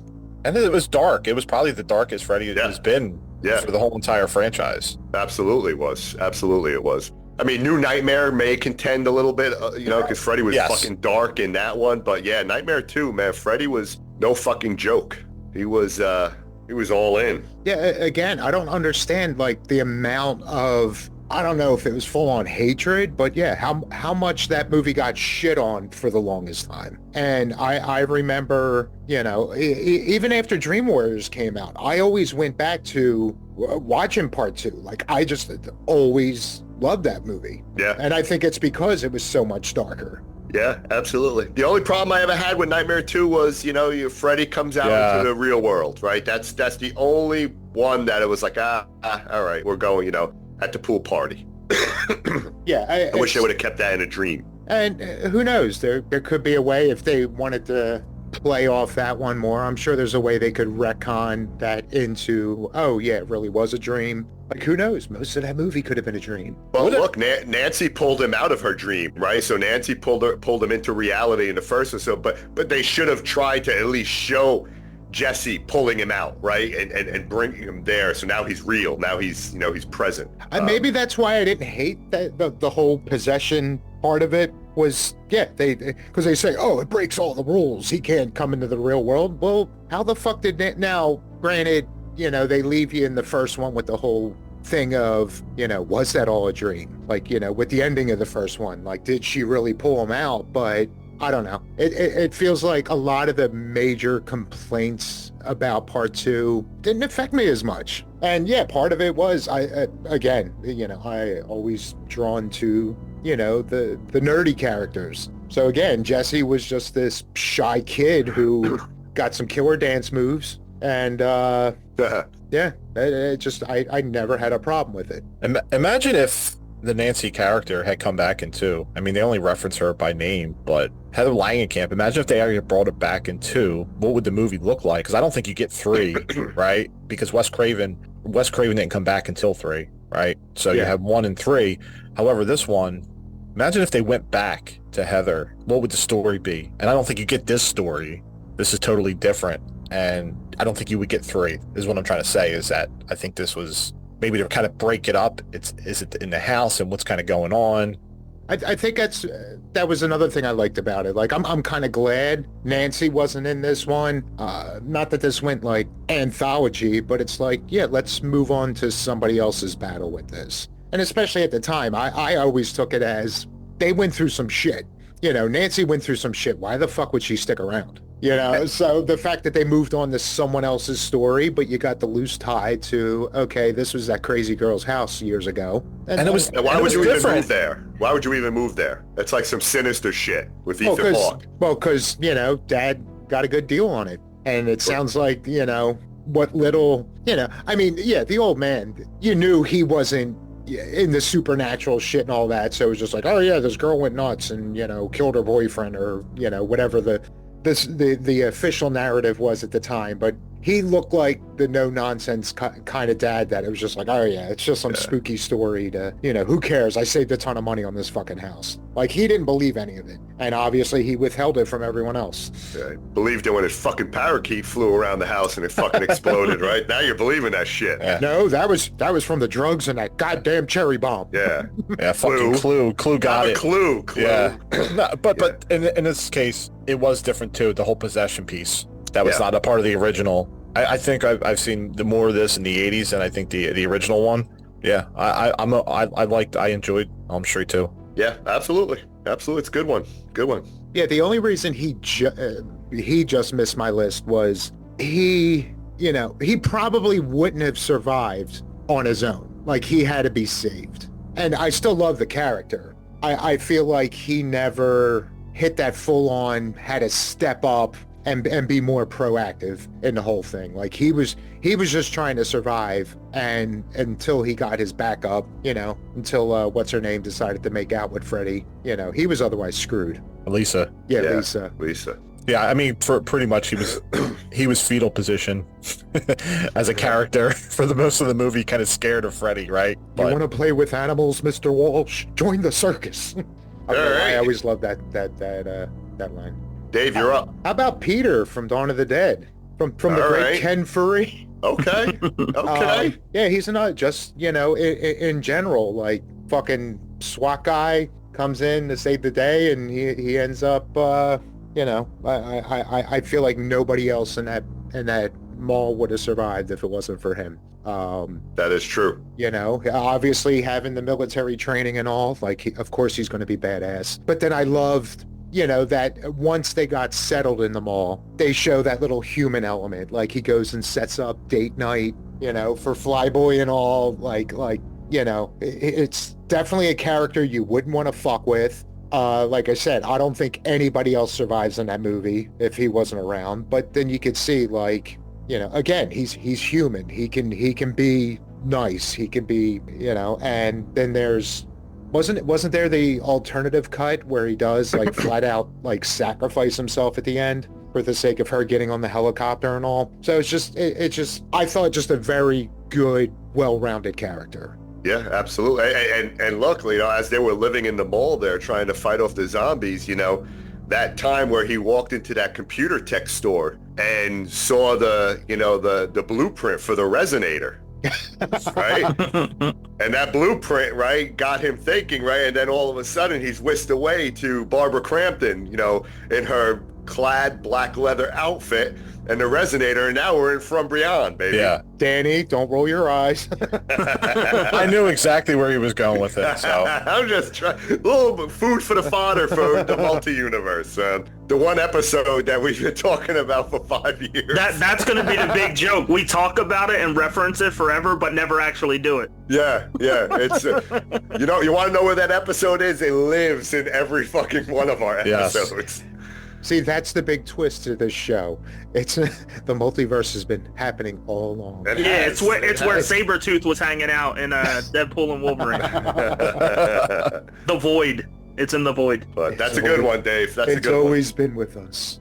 And it was dark. It was probably the darkest Freddy has been for the whole entire franchise. Absolutely it was. I mean, New Nightmare may contend a little bit, because Freddy was fucking dark in that one. But yeah, Nightmare 2, man, Freddy was no fucking joke. He was all in. Yeah, again, I don't understand, like, the amount of, I don't know if it was full-on hatred, but yeah, how much that movie got shit on for the longest time. And I remember, even after Dream Warriors came out, I always went back to watching part 2. Like, I just always loved that movie. Yeah. And I think it's because it was so much darker. Yeah, absolutely. The only problem I ever had with Nightmare 2 was, Freddy comes out into the real world, right? That's the only one that it was like, all right, we're going, at the pool party. Yeah. I wish they would have kept that in a dream. And who knows? There could be a way if they wanted to play off that one more. I'm sure there's a way they could retcon that into, oh yeah, it really was a dream. Like, who knows? Most of that movie could have been a dream. Well, look, Nancy pulled him out of her dream, right? So Nancy pulled him into reality in the first one. So, but they should have tried to at least show Jesse pulling him out, right, and bringing him there. So now he's real. Now he's he's present. Maybe that's why I didn't hate that the whole possession part of it was because they say, oh, it breaks all the rules. He can't come into the real world. Well, how the fuck did that? Now, granted, they leave you in the first one with the whole thing of, was that all a dream? Like, with the ending of the first one, like, did she really pull him out? But I don't know. It feels like a lot of the major complaints about part 2 didn't affect me as much. And yeah, part of it was, I always drawn to, the nerdy characters. So again, Jesse was just this shy kid who got some killer dance moves. And yeah, I never had a problem with it. Imagine if the Nancy character had come back in 2. I mean, they only reference her by name, but Heather Langenkamp, imagine if they actually brought it back in 2. What would the movie look like? Because I don't think you get 3, right? Because Wes Craven didn't come back until 3, right? So you have 1 and 3. However, this one, imagine if they went back to Heather. What would the story be? And I don't think you get this story. This is totally different. And I don't think you would get 3, is what I'm trying to say, is that I think this was maybe to kind of break it up. Is it in the house and what's kind of going on? I think that was another thing I liked about it. Like, I'm kind of glad Nancy wasn't in this one. Not that this went like anthology, but it's like, yeah, let's move on to somebody else's battle with this. And especially at the time, I always took it as they went through some shit. Nancy went through some shit. Why the fuck would she stick around? So the fact that they moved on to someone else's story, but you got the loose tie to, okay, this was that crazy girl's house years ago. And it was, why would you even move there? Why would you even move there? That's like some sinister shit with Ethan Hawke. Well, because, Dad got a good deal on it. And it sounds like, what little, I mean, yeah, the old man, you knew he wasn't in the supernatural shit and all that. So it was just like, oh yeah, this girl went nuts and, killed her boyfriend or, whatever the official narrative was at the time. But he looked like the no-nonsense kind of dad that it was just like, oh yeah, it's just some spooky story to, who cares? I saved a ton of money on this fucking house. Like, he didn't believe any of it. And obviously he withheld it from everyone else. Yeah, believed it when his fucking parakeet flew around the house and it fucking exploded, right? Now you're believing that shit. Yeah. No, that was from the drugs and that goddamn cherry bomb. Yeah. Yeah, fucking Clue got it. Clue. Yeah. No, but in this case, it was different too, the whole possession piece. That was not a part of the original. I think I've seen more of this in the 80s than I think the original one. Yeah, I enjoyed Elm Street too. Yeah, absolutely. It's a good one. Yeah, the only reason he just missed my list was he, he probably wouldn't have survived on his own. Like, he had to be saved. And I still love the character. I feel like he never hit that full on, had to step up and be more proactive in the whole thing. Like, he was just trying to survive, and until he got his back up, until what's her name decided to make out with Freddy, he was otherwise screwed. Lisa. Yeah, Lisa. Yeah, I mean, for pretty much he was fetal position as a character for the most of the movie, kind of scared of Freddy, right? You want to play with animals, Mr. Walsh? Join the circus. I always loved that line. Dave, you're up. How about Peter from Dawn of the Dead? From the great Ken Furry? Okay. Yeah, he's not just, in general, like, fucking SWAT guy comes in to save the day, and he ends up, I feel like nobody else in that mall would have survived if it wasn't for him. That is true. Obviously having the military training and all, like, of course he's going to be badass. But then I loved, that once they got settled in the mall, they show that little human element. Like, he goes and sets up date night, for Flyboy and all. It's definitely a character you wouldn't want to fuck with. Like I said, I don't think anybody else survives in that movie if he wasn't around. But then you could see, like, again, he's human. He can be nice. He can be, and then there's, wasn't there the alternative cut where he does, like, flat out, like, sacrifice himself at the end for the sake of her getting on the helicopter and all. So it's just I thought just a very good, well-rounded character. Yeah, absolutely. And luckily, as they were living in the mall there trying to fight off the zombies, that time where he walked into that computer tech store and saw the blueprint for the resonator. Right? And that blueprint, right, got him thinking, right? And then all of a sudden he's whisked away to Barbara Crampton, in her clad black leather outfit and the resonator, and now we're in From Beyond, baby. Yeah. Danny, don't roll your eyes. I knew exactly where he was going with it, so. I'm just trying, a little food for the fodder for the multi-universe. The one episode that we've been talking about for 5 years. That's going to be the big joke. We talk about it and reference it forever, but never actually do it. Yeah. It's, you want to know where that episode is? It lives in every fucking one of our episodes. Yes. See, that's the big twist to this show. It's the multiverse has been happening all along. It's where Sabretooth was hanging out in Deadpool and Wolverine. The Void. It's in the Void. But that's a good one, Dave. It's always been with us.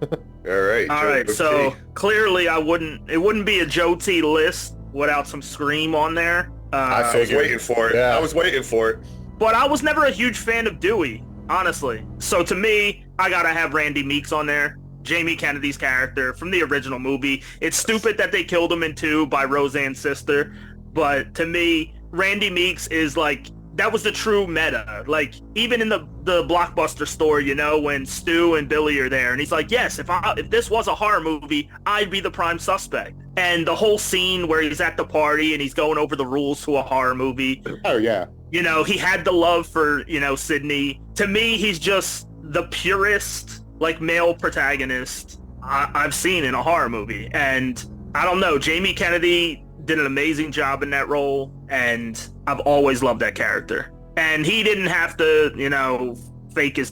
All right. So clearly, it wouldn't be a Joe T list without some Scream on there. I was waiting for it. Yeah. I was waiting for it. But I was never a huge fan of Dewey, honestly. So to me, I gotta have Randy Meeks on there. Jamie Kennedy's character from the original movie. It's stupid that they killed him in 2 by Roseanne's sister, but to me, Randy Meeks is like, that was the true meta. Like, even in the Blockbuster store, when Stu and Billy are there, and he's like, yes, if this was a horror movie, I'd be the prime suspect. And the whole scene where he's at the party and he's going over the rules to a horror movie. Oh, yeah. He had the love for, Sydney. To me, he's just the purest, like, male protagonist I've seen in a horror movie. And I don't know, Jamie Kennedy did an amazing job in that role, and I've always loved that character. And he didn't have to,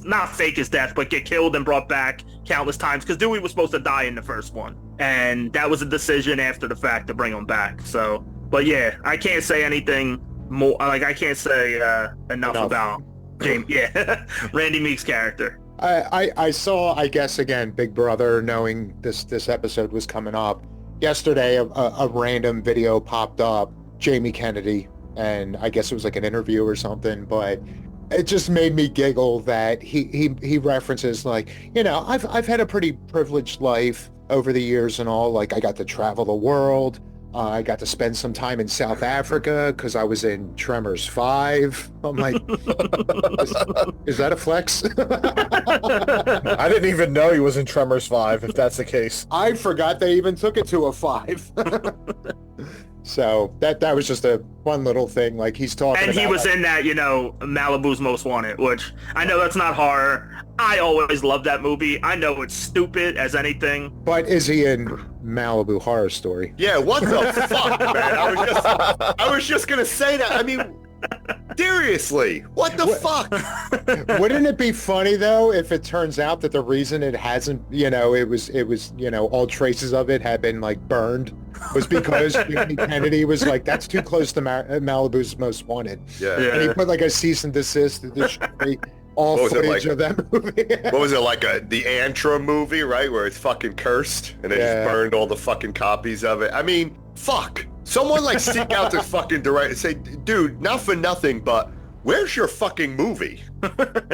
not fake his death, but get killed and brought back countless times, because Dewey was supposed to die in the first one. And that was a decision after the fact to bring him back. So, but yeah, I can't say anything more, like, I can't say enough about James, Randy Meeks' character. I saw, I guess, again, Big Brother, knowing this episode was coming up. Yesterday, a random video popped up, Jamie Kennedy, and I guess it was like an interview or something, but it just made me giggle that he references, like, I've had a pretty privileged life over the years and all. Like, I got to travel the world. I got to spend some time in South Africa because I was in Tremors 5. I'm like, is that a flex? I didn't even know he was in Tremors 5, if that's the case. I forgot they even took it to a 5. So that was just a fun little thing. Like, he's talking and about, he was in that, Malibu's Most Wanted, which I know that's not horror. I always loved that movie. I know it's stupid as anything. But is he in Malibu Horror Story? Yeah, what the fuck, man? I was just gonna say that. I mean, seriously, what the fuck? Wouldn't it be funny though if it turns out that the reason it hasn't, it was, all traces of it had been like burned was because Anthony Kennedy was like, that's too close to Malibu's Most Wanted. Yeah. And he put like a cease and desist to destroy all footage of that movie. What was it, like the Antra movie, right? Where it's fucking cursed and they just burned all the fucking copies of it. I mean, fuck. Someone like seek out the fucking director and say, dude, not for nothing, but where's your fucking movie?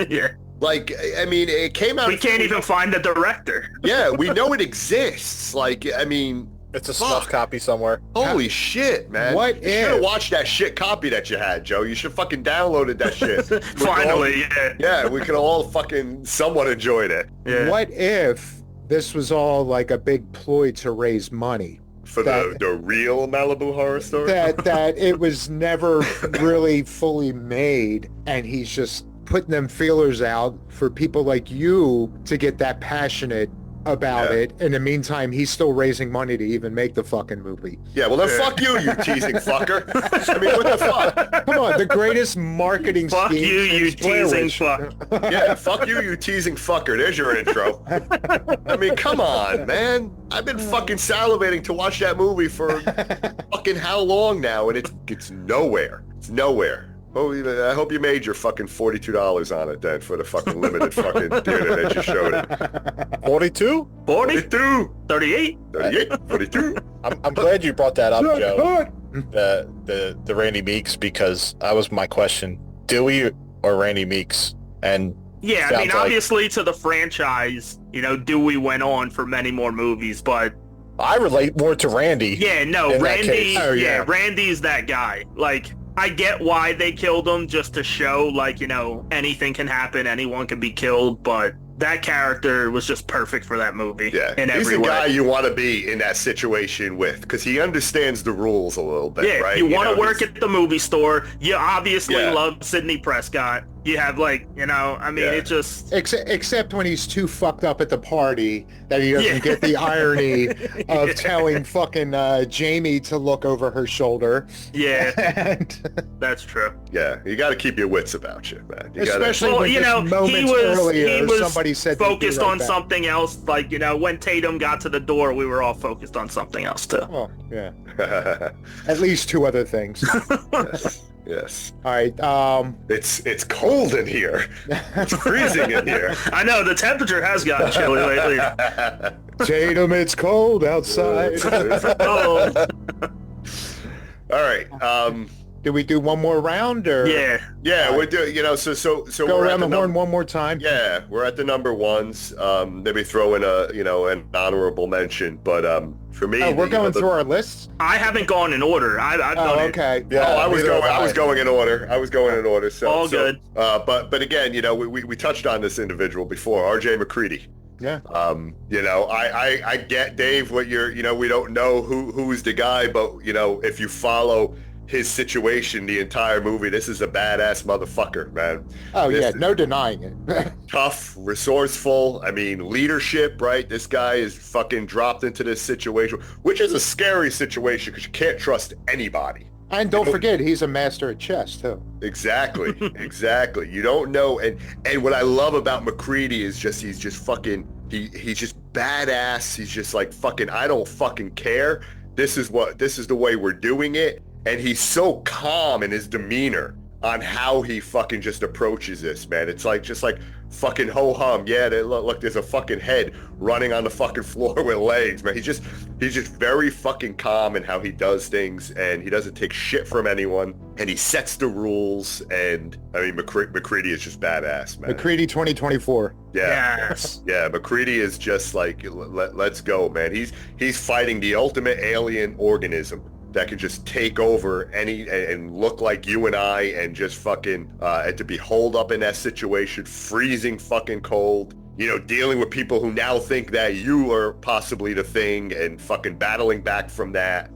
Yeah. Like, I mean, it came out. We can't even find the director. Yeah, we know it exists. Like, I mean, it's a snuff copy somewhere. Holy shit, man. What you should have watched that shit copy that you had, Joe. You should fucking downloaded that shit. Finally, yeah. Yeah, we could all fucking somewhat enjoyed it. Yeah. What if this was all like a big ploy to raise money? For the real Malibu Horror Story? That it was never really fully made, and he's just putting them feelers out for people like you to get that passionate about it. In the meantime, he's still raising money to even make the fucking movie. Yeah, well then fuck you teasing fucker. I mean, what the fuck? Come on, the greatest marketing fuck scheme. You teasing fuck. Yeah, fuck you teasing fucker. There's your intro. I mean, come on, man. I've been fucking salivating to watch that movie for fucking how long now, and it's nowhere. It's nowhere. Oh, I hope you made your fucking $42 on it then for the fucking limited fucking theater that you showed it. 42? 42? 38? 38? 42? I'm glad you brought that up, Joe. The Randy Meeks, because that was my question. Dewey or Randy Meeks? And yeah, I mean, obviously to the franchise, Dewey went on for many more movies, but I relate more to Randy. Yeah, no, Randy. Randy's that guy. Like, I get why they killed him, just to show, like, anything can happen, anyone can be killed, but that character was just perfect for that movie. Yeah, he's the guy you want to be in that situation with, because he understands the rules a little bit, right? You want to work at the movie store. You obviously love Sidney Prescott. You have, like, it just... Except when he's too fucked up at the party that he doesn't get the irony of telling fucking Jamie to look over her shoulder. Yeah, that's true. Yeah, you got to keep your wits about you, man. Especially when moments earlier, somebody said focused on something else. Like, when Tatum got to the door, we were all focused on something else, too. Oh, yeah. At least two other things. Yes. All right. It's cold in here. It's freezing in here. I know, the temperature has gotten chilly lately. Tatum, it's cold outside. Oh. All right. Do we do one more round or? Yeah, we do. So go we're around the horn one more time. Yeah, we're at the number ones. Maybe throw in an honorable mention, but for me, we're going through our lists. I haven't gone in order. I've done it. Okay. Yeah, I was going in order. So all good. But again, we touched on this individual before, R.J. McCready. Yeah. I get, Dave, what we don't know who's the guy, but if you follow his situation the entire movie, this is a badass motherfucker, man. Oh, no denying it. Tough, resourceful, leadership, right? This guy is fucking dropped into this situation, which is a scary situation because you can't trust anybody. And don't forget, he's a master at chess, too. Exactly. You don't know. And what I love about McCready is he's just badass. He's just like, fucking, I don't fucking care. This is the way we're doing it. And he's so calm in his demeanor on how he fucking just approaches this, man. It's like, just like fucking ho-hum. Yeah, look, there's a fucking head running on the fucking floor with legs, man. He's just very fucking calm in how he does things, and he doesn't take shit from anyone, and he sets the rules, and McCready is just badass, man. McCready 2024. Yeah. Yes. Yeah, McCready is just like, let's go, man. He's fighting the ultimate alien organism that can just take over and look like you and I, and just fucking and to be holed up in that situation, freezing fucking cold, dealing with people who now think that you are possibly the thing, and fucking battling back from that.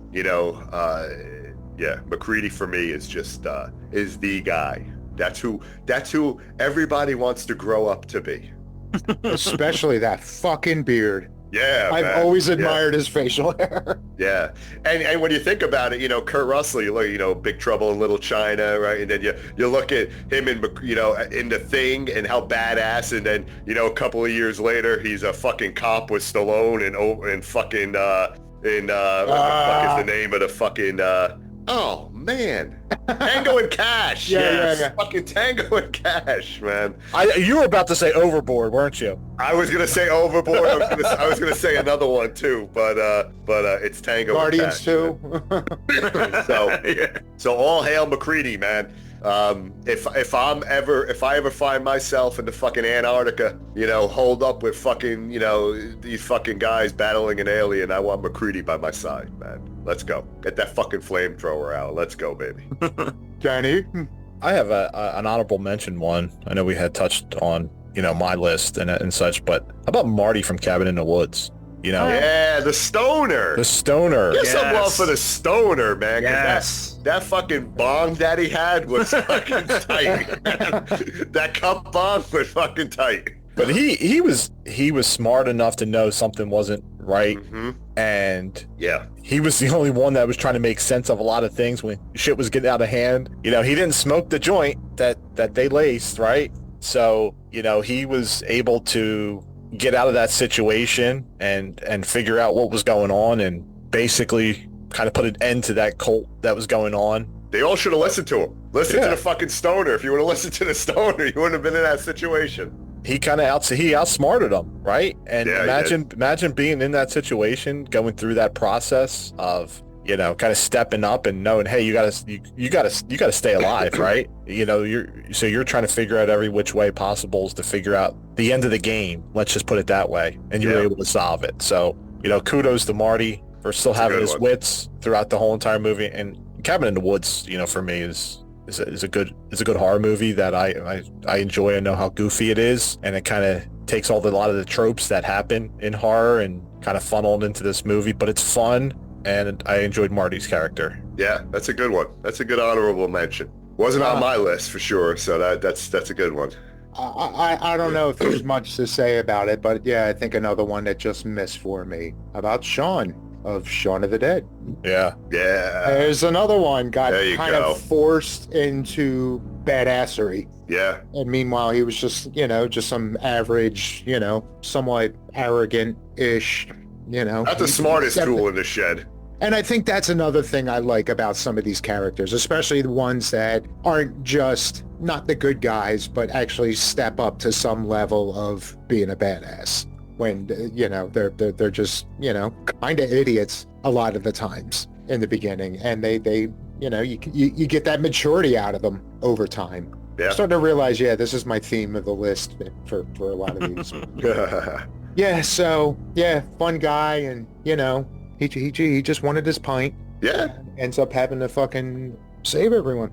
McCready for me is just is the guy. That's who everybody wants to grow up to be. Especially that fucking beard. Yeah, I've always admired his facial hair. Yeah, and when you think about it, Kurt Russell, you look, Big Trouble in Little China, right? And then you look at him in, in The Thing and how badass, and then, a couple of years later, he's a fucking cop with Stallone and fucking, what the fuck is the name of the fucking, oh, man. Tango and Cash. Yeah. Fucking Tango and Cash, man. You were about to say Overboard, weren't you? I was going to say Overboard. I was going to say another one, too, but it's Tango Guardians and Cash. 2. So all hail McCready, man. If I ever find myself in the fucking Antarctica, holed up with fucking, these fucking guys battling an alien, I want McCready by my side, man. Let's go. Get that fucking flamethrower out. Let's go, baby. Johnny? I have an honorable mention one. I know we had touched on, my list and such, but how about Marty from Cabin in the Woods? Yeah, the stoner. The stoner. Get some love for the stoner, man. Yes. That fucking bong that he had was fucking tight. That cup bong was fucking tight. But he was smart enough to know something wasn't right, and he was the only one that was trying to make sense of a lot of things when shit was getting out of hand. He didn't smoke the joint that they laced, right? So he was able to get out of that situation and figure out what was going on and basically kind of put an end to that cult that was going on. They all should have listened to him. Listen to the fucking stoner. If you would have listened to the stoner, you wouldn't have been in that situation. He kind of outsmarted them, right? And imagine being in that situation, going through that process of kind of stepping up and knowing, hey, you gotta stay alive, right? You're trying to figure out every which way possible to figure out the end of the game. Let's just put it that way, and you were able to solve it. So kudos to Marty for still having his wits throughout the whole entire movie. And Cabin in the Woods, for me is a good horror movie that I enjoy. I know how goofy it is, and it kind of takes a lot of the tropes that happen in horror and kind of funneled into this movie, but it's fun. And I enjoyed Marty's character. Yeah, that's a good one. That's a good honorable mention. Wasn't on my list for sure, so that's a good one. I don't know if there's much to say about it, but I think another one that just missed for me about Shaun of Shaun of the Dead. Yeah. There's another one got kind of forced into badassery. Yeah. And meanwhile, he was just some average, somewhat arrogant-ish, Not the smartest tool in the shed. And I think that's another thing I like about some of these characters, especially the ones that aren't just not the good guys, but actually step up to some level of being a badass when, they're just, kind of idiots a lot of the times in the beginning. And they you get that maturity out of them over time. Yeah. I'm starting to realize, this is my theme of the list for a lot of these. Fun guy, and he just wanted his pint. Yeah. Ends up having to fucking save everyone.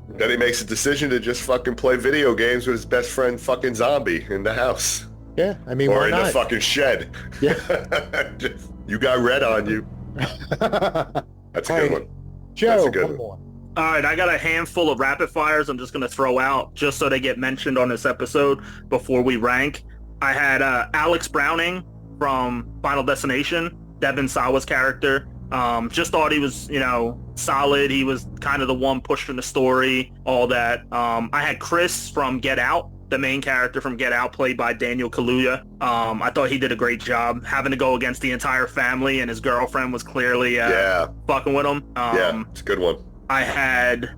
Then he makes a decision to just fucking play video games with his best friend fucking zombie in the house. Yeah, I mean, or in not? the fucking shed. Yeah. You got red on you. That's a good one. Joe, That's a good one one. more. All right, I got a handful of rapid fires I'm just going to throw out just so they get mentioned on this episode before we rank. I had Alex Browning from Final Destination, Devin Sawa's character. Just thought he was, solid. He was kind of the one pushing the story, all that. I had Chris from Get Out, the main character from Get Out, played by Daniel Kaluuya. I thought he did a great job having to go against the entire family, and his girlfriend was clearly fucking with him. It's a good one. I had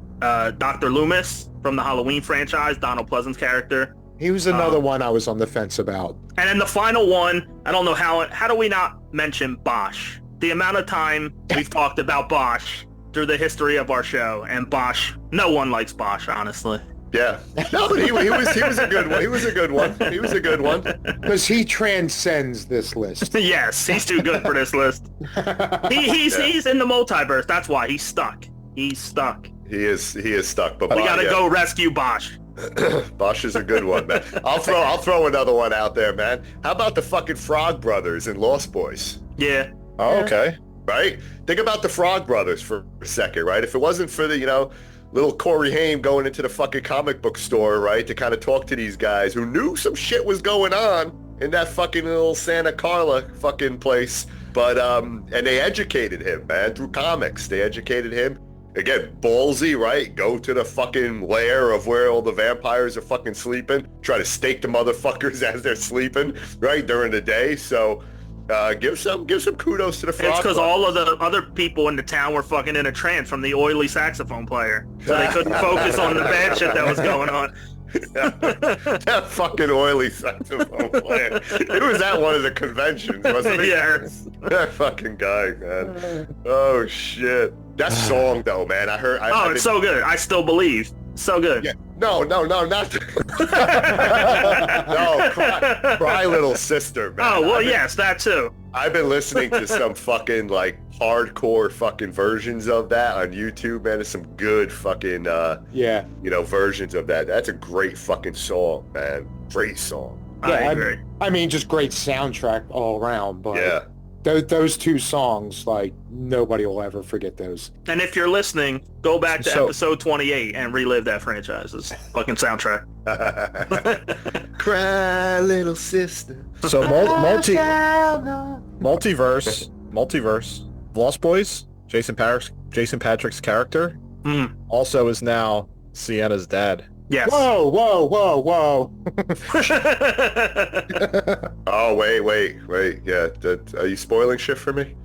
Dr. Loomis from the Halloween franchise, Donald Pleasant's character. He was another one I was on the fence about. And then the final one, I don't know how do we not mention Bosch? The amount of time we've talked about Bosch through the history of our show, and Bosch, no one likes Bosch, honestly. Yeah. No, but he was a good one. He was a good one. He was a good one. Because he transcends this list. Yes, he's too good for this list. He's in the multiverse. That's why he's stuck. He's stuck. He is stuck. But we gotta go rescue Bosch. Bosch is a good one, man. I'll throw another one out there, man. How about the fucking Frog Brothers in Lost Boys? Yeah. Oh, okay. Right? Think about the Frog Brothers for a second, right? If it wasn't for the, little Corey Haim going into the fucking comic book store, right, to kind of talk to these guys who knew some shit was going on in that fucking little Santa Carla fucking place. But, and they educated him, man, through comics. They educated him. Again, ballsy, right? Go to the fucking lair of where all the vampires are fucking sleeping. Try to stake the motherfuckers as they're sleeping, right, during the day. So, give some kudos to the Frog It's because Club. all of the other people in the town were fucking in a trance from the oily saxophone player, so they couldn't focus on the bad shit that was going on. That fucking oily saxophone player. It was at one of the conventions, wasn't it? Yeah. That fucking guy, man. Oh shit. That song though, man. It's so good. I Still Believe. So good. Yeah. No, not no, cry Little Sister, man. Oh, well, yes, that too. I've been listening to some fucking like hardcore fucking versions of that on YouTube, man. There's some good fucking versions of that. That's a great fucking song, man. Great song. Yeah, I agree. I mean, just great soundtrack all around. But Yeah. those two songs, like, nobody will ever forget those. And if you're listening, go back to episode 28 and relive that franchise's fucking soundtrack. Cry Little Sister. So multiverse. Lost Boys. Jason Patrick's character also is now Sienna's dad. Yes. Whoa. Oh, wait. Yeah, are you spoiling shit for me?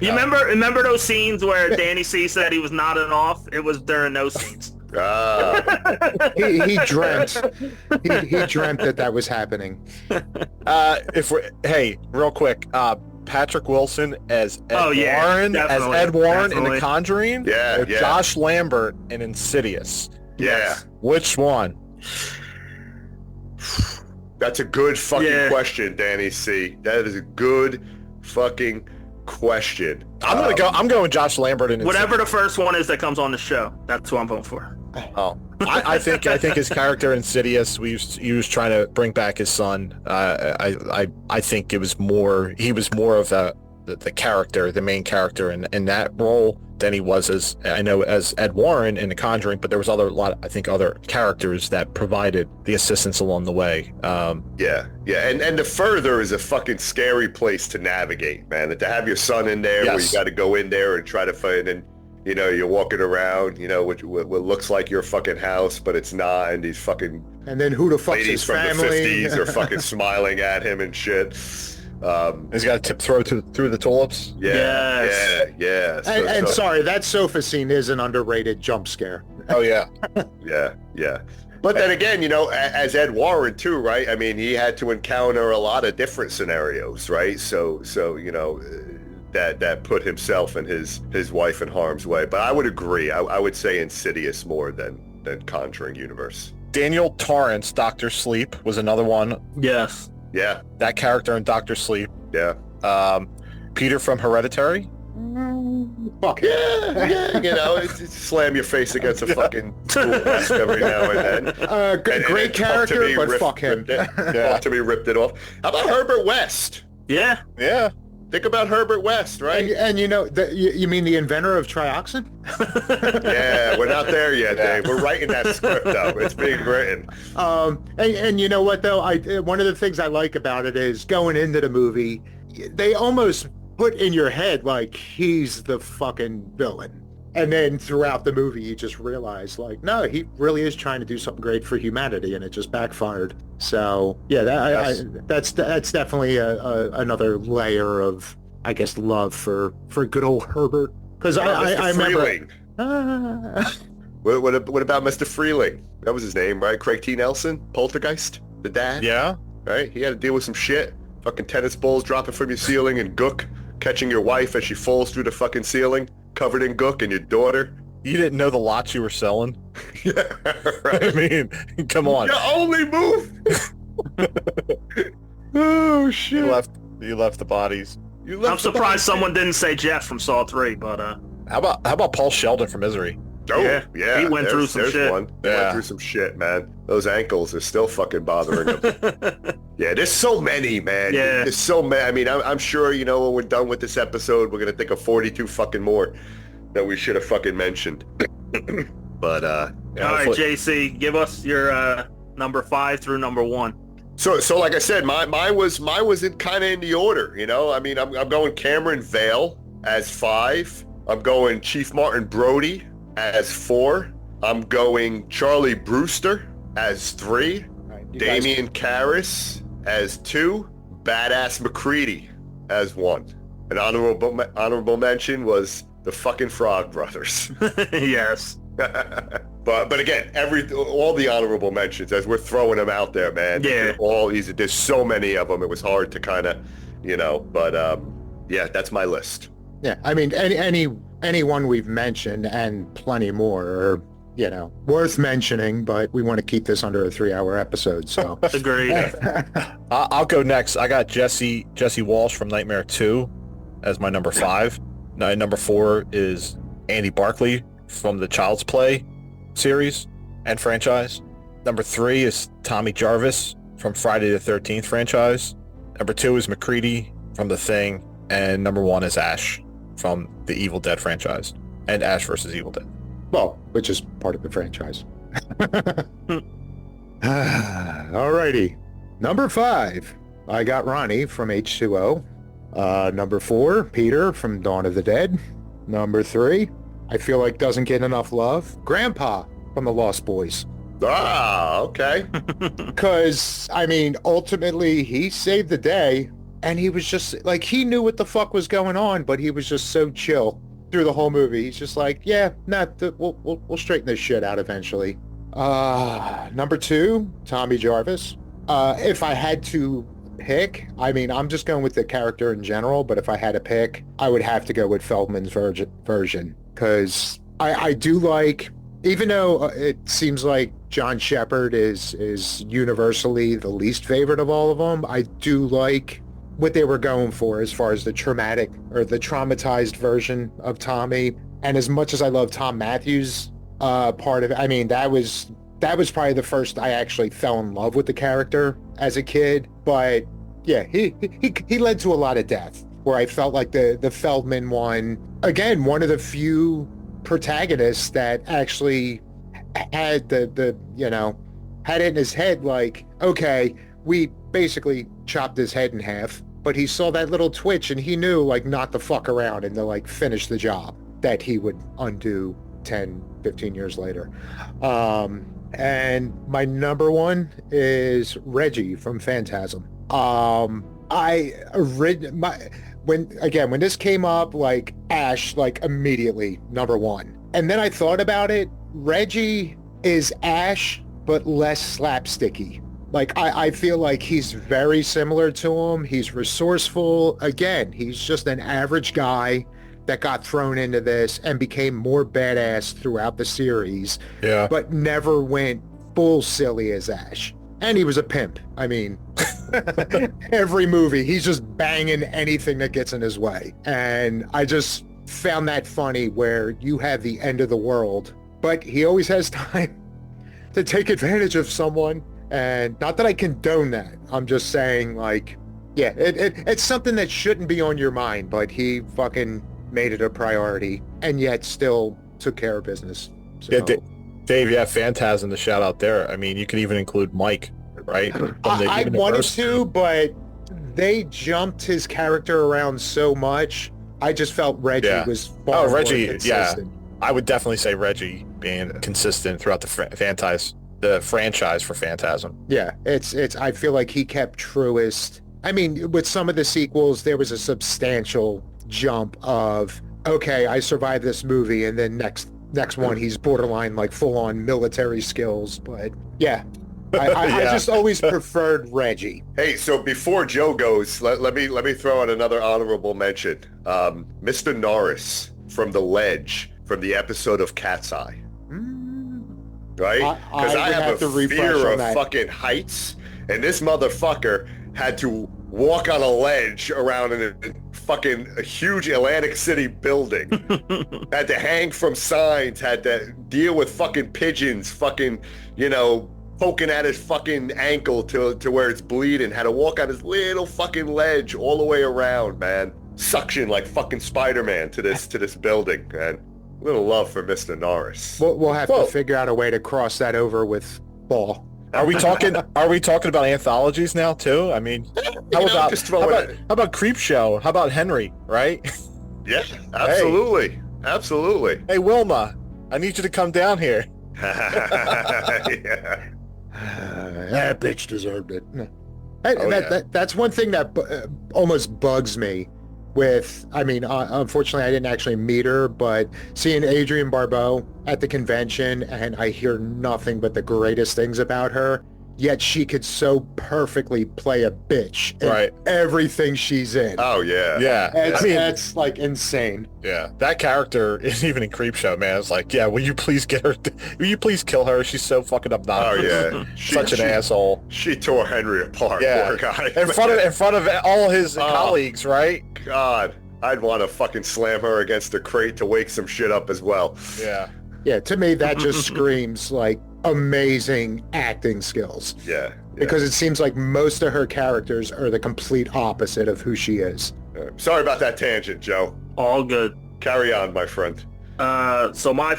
You remember those scenes where Danny C said he was nodding off? It was during those scenes. He dreamt. He dreamt that was happening. Real quick, Patrick Wilson as Ed Warren, in The Conjuring, or Josh Lambert in Insidious. Yeah. Which one? That's a good fucking question, Danny C. That is a good fucking question. I'm going Josh Lambert in Insidious. Whatever the first one is that comes on the show, that's who I'm voting for. Oh, I think his character in Insidious, he was trying to bring back his son. I think he was more of the character, the main character in that role than he was as Ed Warren in The Conjuring. But there was other characters that provided the assistance along the way. And the further is a fucking scary place to navigate, man. To have your son in there, where you got to go in there and try to find and. You know, you're walking around, what looks like your fucking house, but it's not, and these fuking and then who the fuck's ladies his from family? the 50s are fucking smiling at him and shit. He's got to throw through the tulips. Yeah. Sorry, that sofa scene is an underrated jump scare. Oh yeah. yeah. But then again, as Ed Warren too, right? I mean, he had to encounter a lot of different scenarios, right? So that put himself and his wife in harm's way. But I would agree. I would say Insidious more than Conjuring universe. Daniel Torrance, Dr. Sleep, was another one. Yes. Yeah. That character in Dr. Sleep. Yeah. Peter from Hereditary. Fuck yeah. Slam your face against a fucking tool desk every now and then. Great character, but fuck him. To be ripped it off. How about Herbert West? Yeah. Think about Herbert West, right? And you mean the inventor of trioxin? Yeah, we're not there yet, Dave. We're writing that script up. It's being written. And you know what, though? One of the things I like about it is going into the movie, they almost put in your head, like, he's the fucking villain. And then throughout the movie, you just realize, like, no, he really is trying to do something great for humanity, and it just backfired. So, yeah, that's definitely another layer of, I guess, love for good old Herbert. Because I remember... What about Mr. Freeling? That was his name, right? Craig T. Nelson? Poltergeist? The dad? Yeah. Right? He had to deal with some shit. Fucking tennis balls dropping from your ceiling and gook. Catching your wife as she falls through the fucking ceiling. Covered in gook, and your daughter. You didn't know the lots you were selling? Yeah, right. I mean, come on. You only moved. Oh shit! You left the bodies. I'm surprised someone didn't say Jeff from Saw 3, but How about Paul Sheldon from Misery? Oh, yeah. He went through some shit. Went through some shit, man. Those ankles are still fucking bothering him. Yeah, there's so many, man. Yeah. There's so many. I mean, I'm sure, when we're done with this episode, we're going to think of 42 fucking more. that we should have fucking mentioned. But all right, JC, give us your number 5 through number 1. So like I said, mine was kind of in the order, you know. I mean, I'm going Cameron Vale as 5. I'm going Chief Martin Brody as 4. I'm going Charlie Brewster as 3. Right, Damian Karras as 2. Badass McCready as 1. An honorable mention was the fucking Frog Brothers. Yes. But again, all the honorable mentions, as we're throwing them out there, man. Yeah. All easy. There's so many of them. It was hard to kind of, you know. But yeah, that's my list. Yeah, I mean, anyone we've mentioned and plenty more are, you know, worth mentioning. But we want to keep this under a 3-hour episode. So agreed. I'll go next. I got Jesse Walsh from Nightmare 2 as my number 5. Number 4 is Andy Barclay from the Child's Play series and franchise. Number 3 is Tommy Jarvis from Friday the 13th franchise. Number 2 is McCready from The Thing. And number 1 is Ash from the Evil Dead franchise and Ash versus Evil Dead. Well, which is part of the franchise. Alrighty. Number 5, I got Ronnie from H2O. Number 4, Peter from Dawn of the Dead. Number 3, I feel like doesn't get enough love, Grandpa from The Lost Boys. Ah, okay. Because, I mean, ultimately, he saved the day, and he was just, like, he knew what the fuck was going on, but he was just so chill through the whole movie. He's just like, yeah, we'll straighten this shit out eventually. Number 2, Tommy Jarvis. If I had to pick, I mean, I'm just going with the character in general, but if I had to pick, I would have to go with Feldman's version, because I do like, even though it seems like John Shepard is universally the least favorite of all of them, I do like what they were going for as far as the traumatic or the traumatized version of Tommy. And as much as I love Tom Matthews' part of it, I mean, that was probably the first I actually fell in love with the character as a kid. But yeah, he led to a lot of death, where I felt like the Feldman one, again, one of the few protagonists that actually had the you know, had it in his head like, okay, we basically chopped his head in half, but he saw that little twitch and he knew, like, not to fuck around and to, like, finish the job that he would undo 10, 15 years later. And my number 1 is Reggie from Phantasm. When this came up, like, Ash, like, immediately number 1. And then I thought about it. Reggie is Ash, but less slapsticky. Like, I feel like he's very similar to him. He's resourceful. Again, he's just an average guy that got thrown into this and became more badass throughout the series. Yeah. But never went full silly as Ash. And he was a pimp. I mean, every movie, he's just banging anything that gets in his way. And I just found that funny, where you have the end of the world, but he always has time to take advantage of someone. And not that I condone that. I'm just saying, like, yeah, it's something that shouldn't be on your mind, but he fucking made it a priority and yet still took care of business. So. Yeah, Dave, yeah, Phantasm, the shout out there. I mean, you could even include Mike, right? I wanted to, but they jumped his character around so much. I just felt Reggie was far more consistent. Yeah. I would definitely say Reggie being consistent throughout the franchise for Phantasm. Yeah, it's. I feel like he kept truest. I mean, with some of the sequels, there was a substantial jump of, okay, I survived this movie, and then next one, he's borderline, like, full-on military skills. But yeah, I just always preferred Reggie. Hey, so before Joe goes, let me throw out another honorable mention. Mr. Norris from The Ledge, from the episode of Cat's Eye. Right? Because I have a fear of fucking heights, and this motherfucker had to walk on a ledge around in a huge Atlantic City building. Had to hang from signs, had to deal with fucking pigeons, fucking, you know, poking at his fucking ankle to where it's bleeding. Had to walk on this little fucking ledge all the way around, man. Suction like fucking Spider-Man to this building, man. Little love for Mr. Norris. We'll have to figure out a way to cross that over with Paul. Are we talking about anthologies now too? I mean, how about Creepshow? How about Henry, right? Yeah, absolutely. Absolutely. Hey, Wilma, I need you to come down here. Yeah. That bitch deserved it. That's one thing that almost bugs me with, I mean, unfortunately I didn't actually meet her, but seeing Adrienne Barbeau at the convention, and I hear nothing but the greatest things about her, yet she could so perfectly play a bitch in everything she's in. Oh, yeah. Yeah. That's like insane. Yeah. That character isn't even in Creepshow, man. It's like, yeah, will you please get her? Will you please kill her? She's so fucking obnoxious. Oh, yeah. Such an asshole. She tore Henry apart, poor guy. In front of all his colleagues, right? God. I'd want to fucking slam her against a crate to wake some shit up as well. Yeah. Yeah, to me, that just screams like amazing acting skills. Yeah. Because it seems like most of her characters are the complete opposite of who she is. Sorry about that tangent, Joe. All good. Carry on, my friend. So my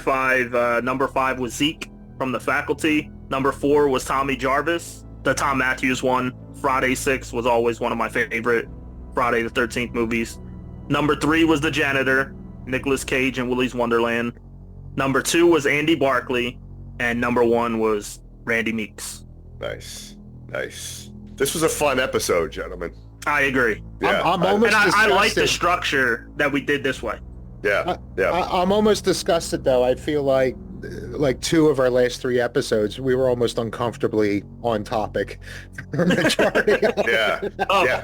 number 5 was Zeke from The Faculty. Number 4 was Tommy Jarvis, the Tom Matthews one. Friday 6 was always one of my favorite Friday the 13th movies. Number 3 was The Janitor, Nicolas Cage and Willy's Wonderland. Number 2 was Andy Barclay, and number 1 was Randy Meeks. Nice. This was a fun episode, gentlemen. I agree. Yeah, I'm almost I like the structure that we did this way. Yeah. I'm almost disgusted, though. I feel like 2 of our last 3 episodes, we were almost uncomfortably on topic. Yeah.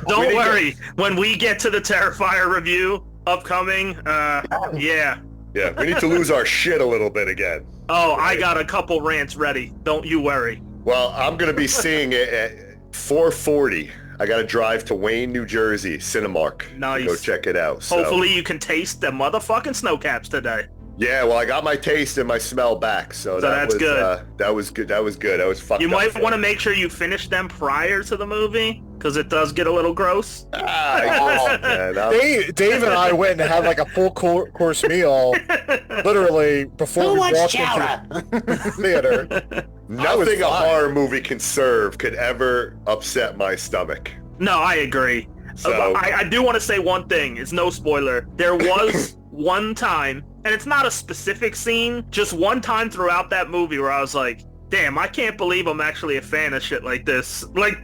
Don't worry. When we get to the Terrifier review upcoming, yeah. Yeah, we need to lose our shit a little bit again. Oh, right? I got a couple rants ready. Don't you worry. Well, I'm going to be seeing it at 4:40. I got to drive to Wayne, New Jersey, Cinemark. Nice. To go check it out. So. Hopefully you can taste the motherfucking snow caps today. Yeah, well, I got my taste and my smell back, so that's good. That was good. That was good. I was fucked up. You might want to make sure you finish them prior to the movie, because it does get a little gross. Dave and I went and had like a full course meal, literally before we walked into the theater. Nothing a horror movie can serve could ever upset my stomach. No, I agree. So, I do want to say one thing. It's no spoiler. There was one time, and it's not a specific scene, just one time throughout that movie where I was like, damn, I can't believe I'm actually a fan of shit like this. Like,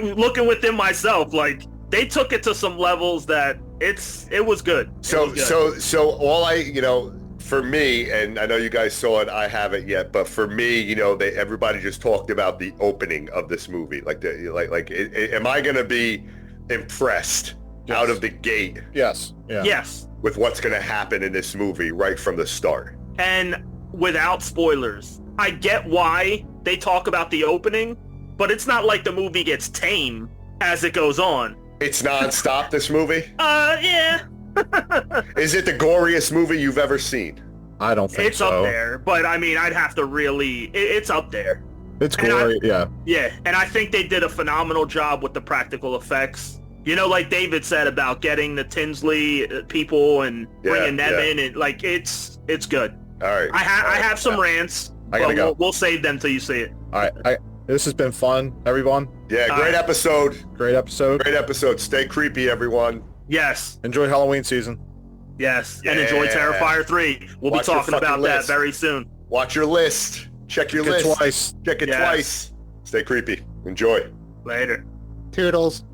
looking within myself, like, they took it to some levels that it was good. So all for me, and I know you guys saw it, I haven't yet, but for me, everybody just talked about the opening of this movie. Am I going to be impressed out of the gate? Yes. Yeah. Yes. With what's going to happen in this movie right from the start. And without spoilers, I get why they talk about the opening, but it's not like the movie gets tame as it goes on. It's non-stop, this movie? Yeah. Is it the goriest movie you've ever seen? I don't think it's so. It's up there, but I mean, I'd have to really... It's up there. It's gory, yeah. Yeah, and I think they did a phenomenal job with the practical effects. Like David said about getting the Tinsley people and bringing them in, and it's good. All right. I have some rants, but we'll save them till you see it. All right. This has been fun, everyone. Yeah, great episode. Great episode. Stay creepy, everyone. Yes. Enjoy Halloween season. Yes, and enjoy Terrifier 3. We'll be talking about that very soon. Watch your list. Check your list. Twice. Check it twice. Stay creepy. Enjoy. Later. Toodles.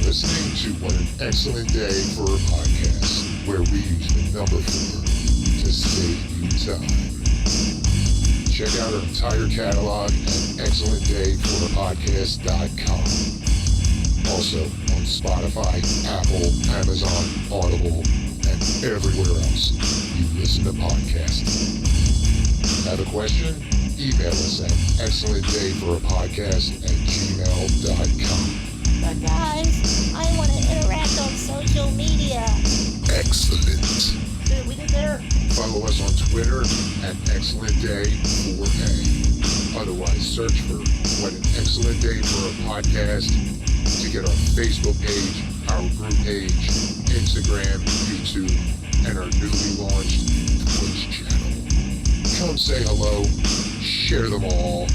Listening to What an Excellent Day for a Podcast, where we use the number 4 to save you time. Check out our entire catalog at excellentdayforapodcast.com. Also on Spotify, Apple, Amazon, Audible, and everywhere else you listen to podcasts. Have a question? Email us at excellentdayforapodcast@gmail.com. But guys, I want to interact on social media. Excellent. Dude, we did there. Follow us on Twitter at excellentday4a. excellent day for a podcast. To get our Facebook page, our group page, Instagram, YouTube, and our newly launched Twitch channel. Come say hello, share them all,